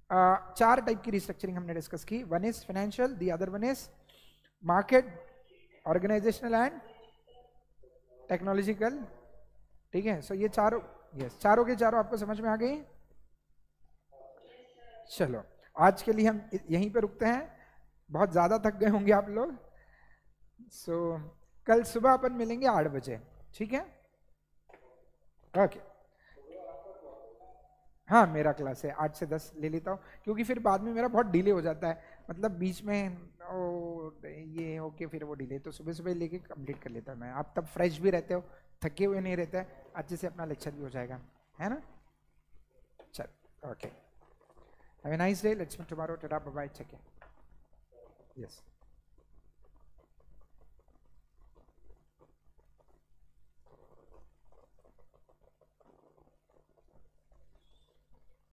चार टाइप की रिस्ट्रक्चरिंग हमने डिस्कस की। One is financial, the other one is market, organizational and technological. ठीक है, सो ये चारों, यस, चारों के चारों आपको समझ में आ गई? चलो, आज के लिए हम यहीं पे रुकते हैं, बहुत ज्यादा थक गए होंगे आप लोग। सो कल सुबह अपन मिलेंगे 8 बजे, ठीक है? ओके, हाँ मेरा क्लास है 8 से 10 ले लेता हूँ, क्योंकि फिर बाद में मेरा बहुत डिले हो जाता है, मतलब बीच में ये होके फिर वो डिले, तो सुबह सुबह लेके कंप्लीट कर लेता हूँ मैं। आप तब फ्रेश भी रहते हो, थके हुए नहीं रहते हैं, अच्छे से अपना लेक्चर भी हो जाएगा, है ना। चल okay, have a nice day, let's meet tomorrow, tata bye bye, take care, yes.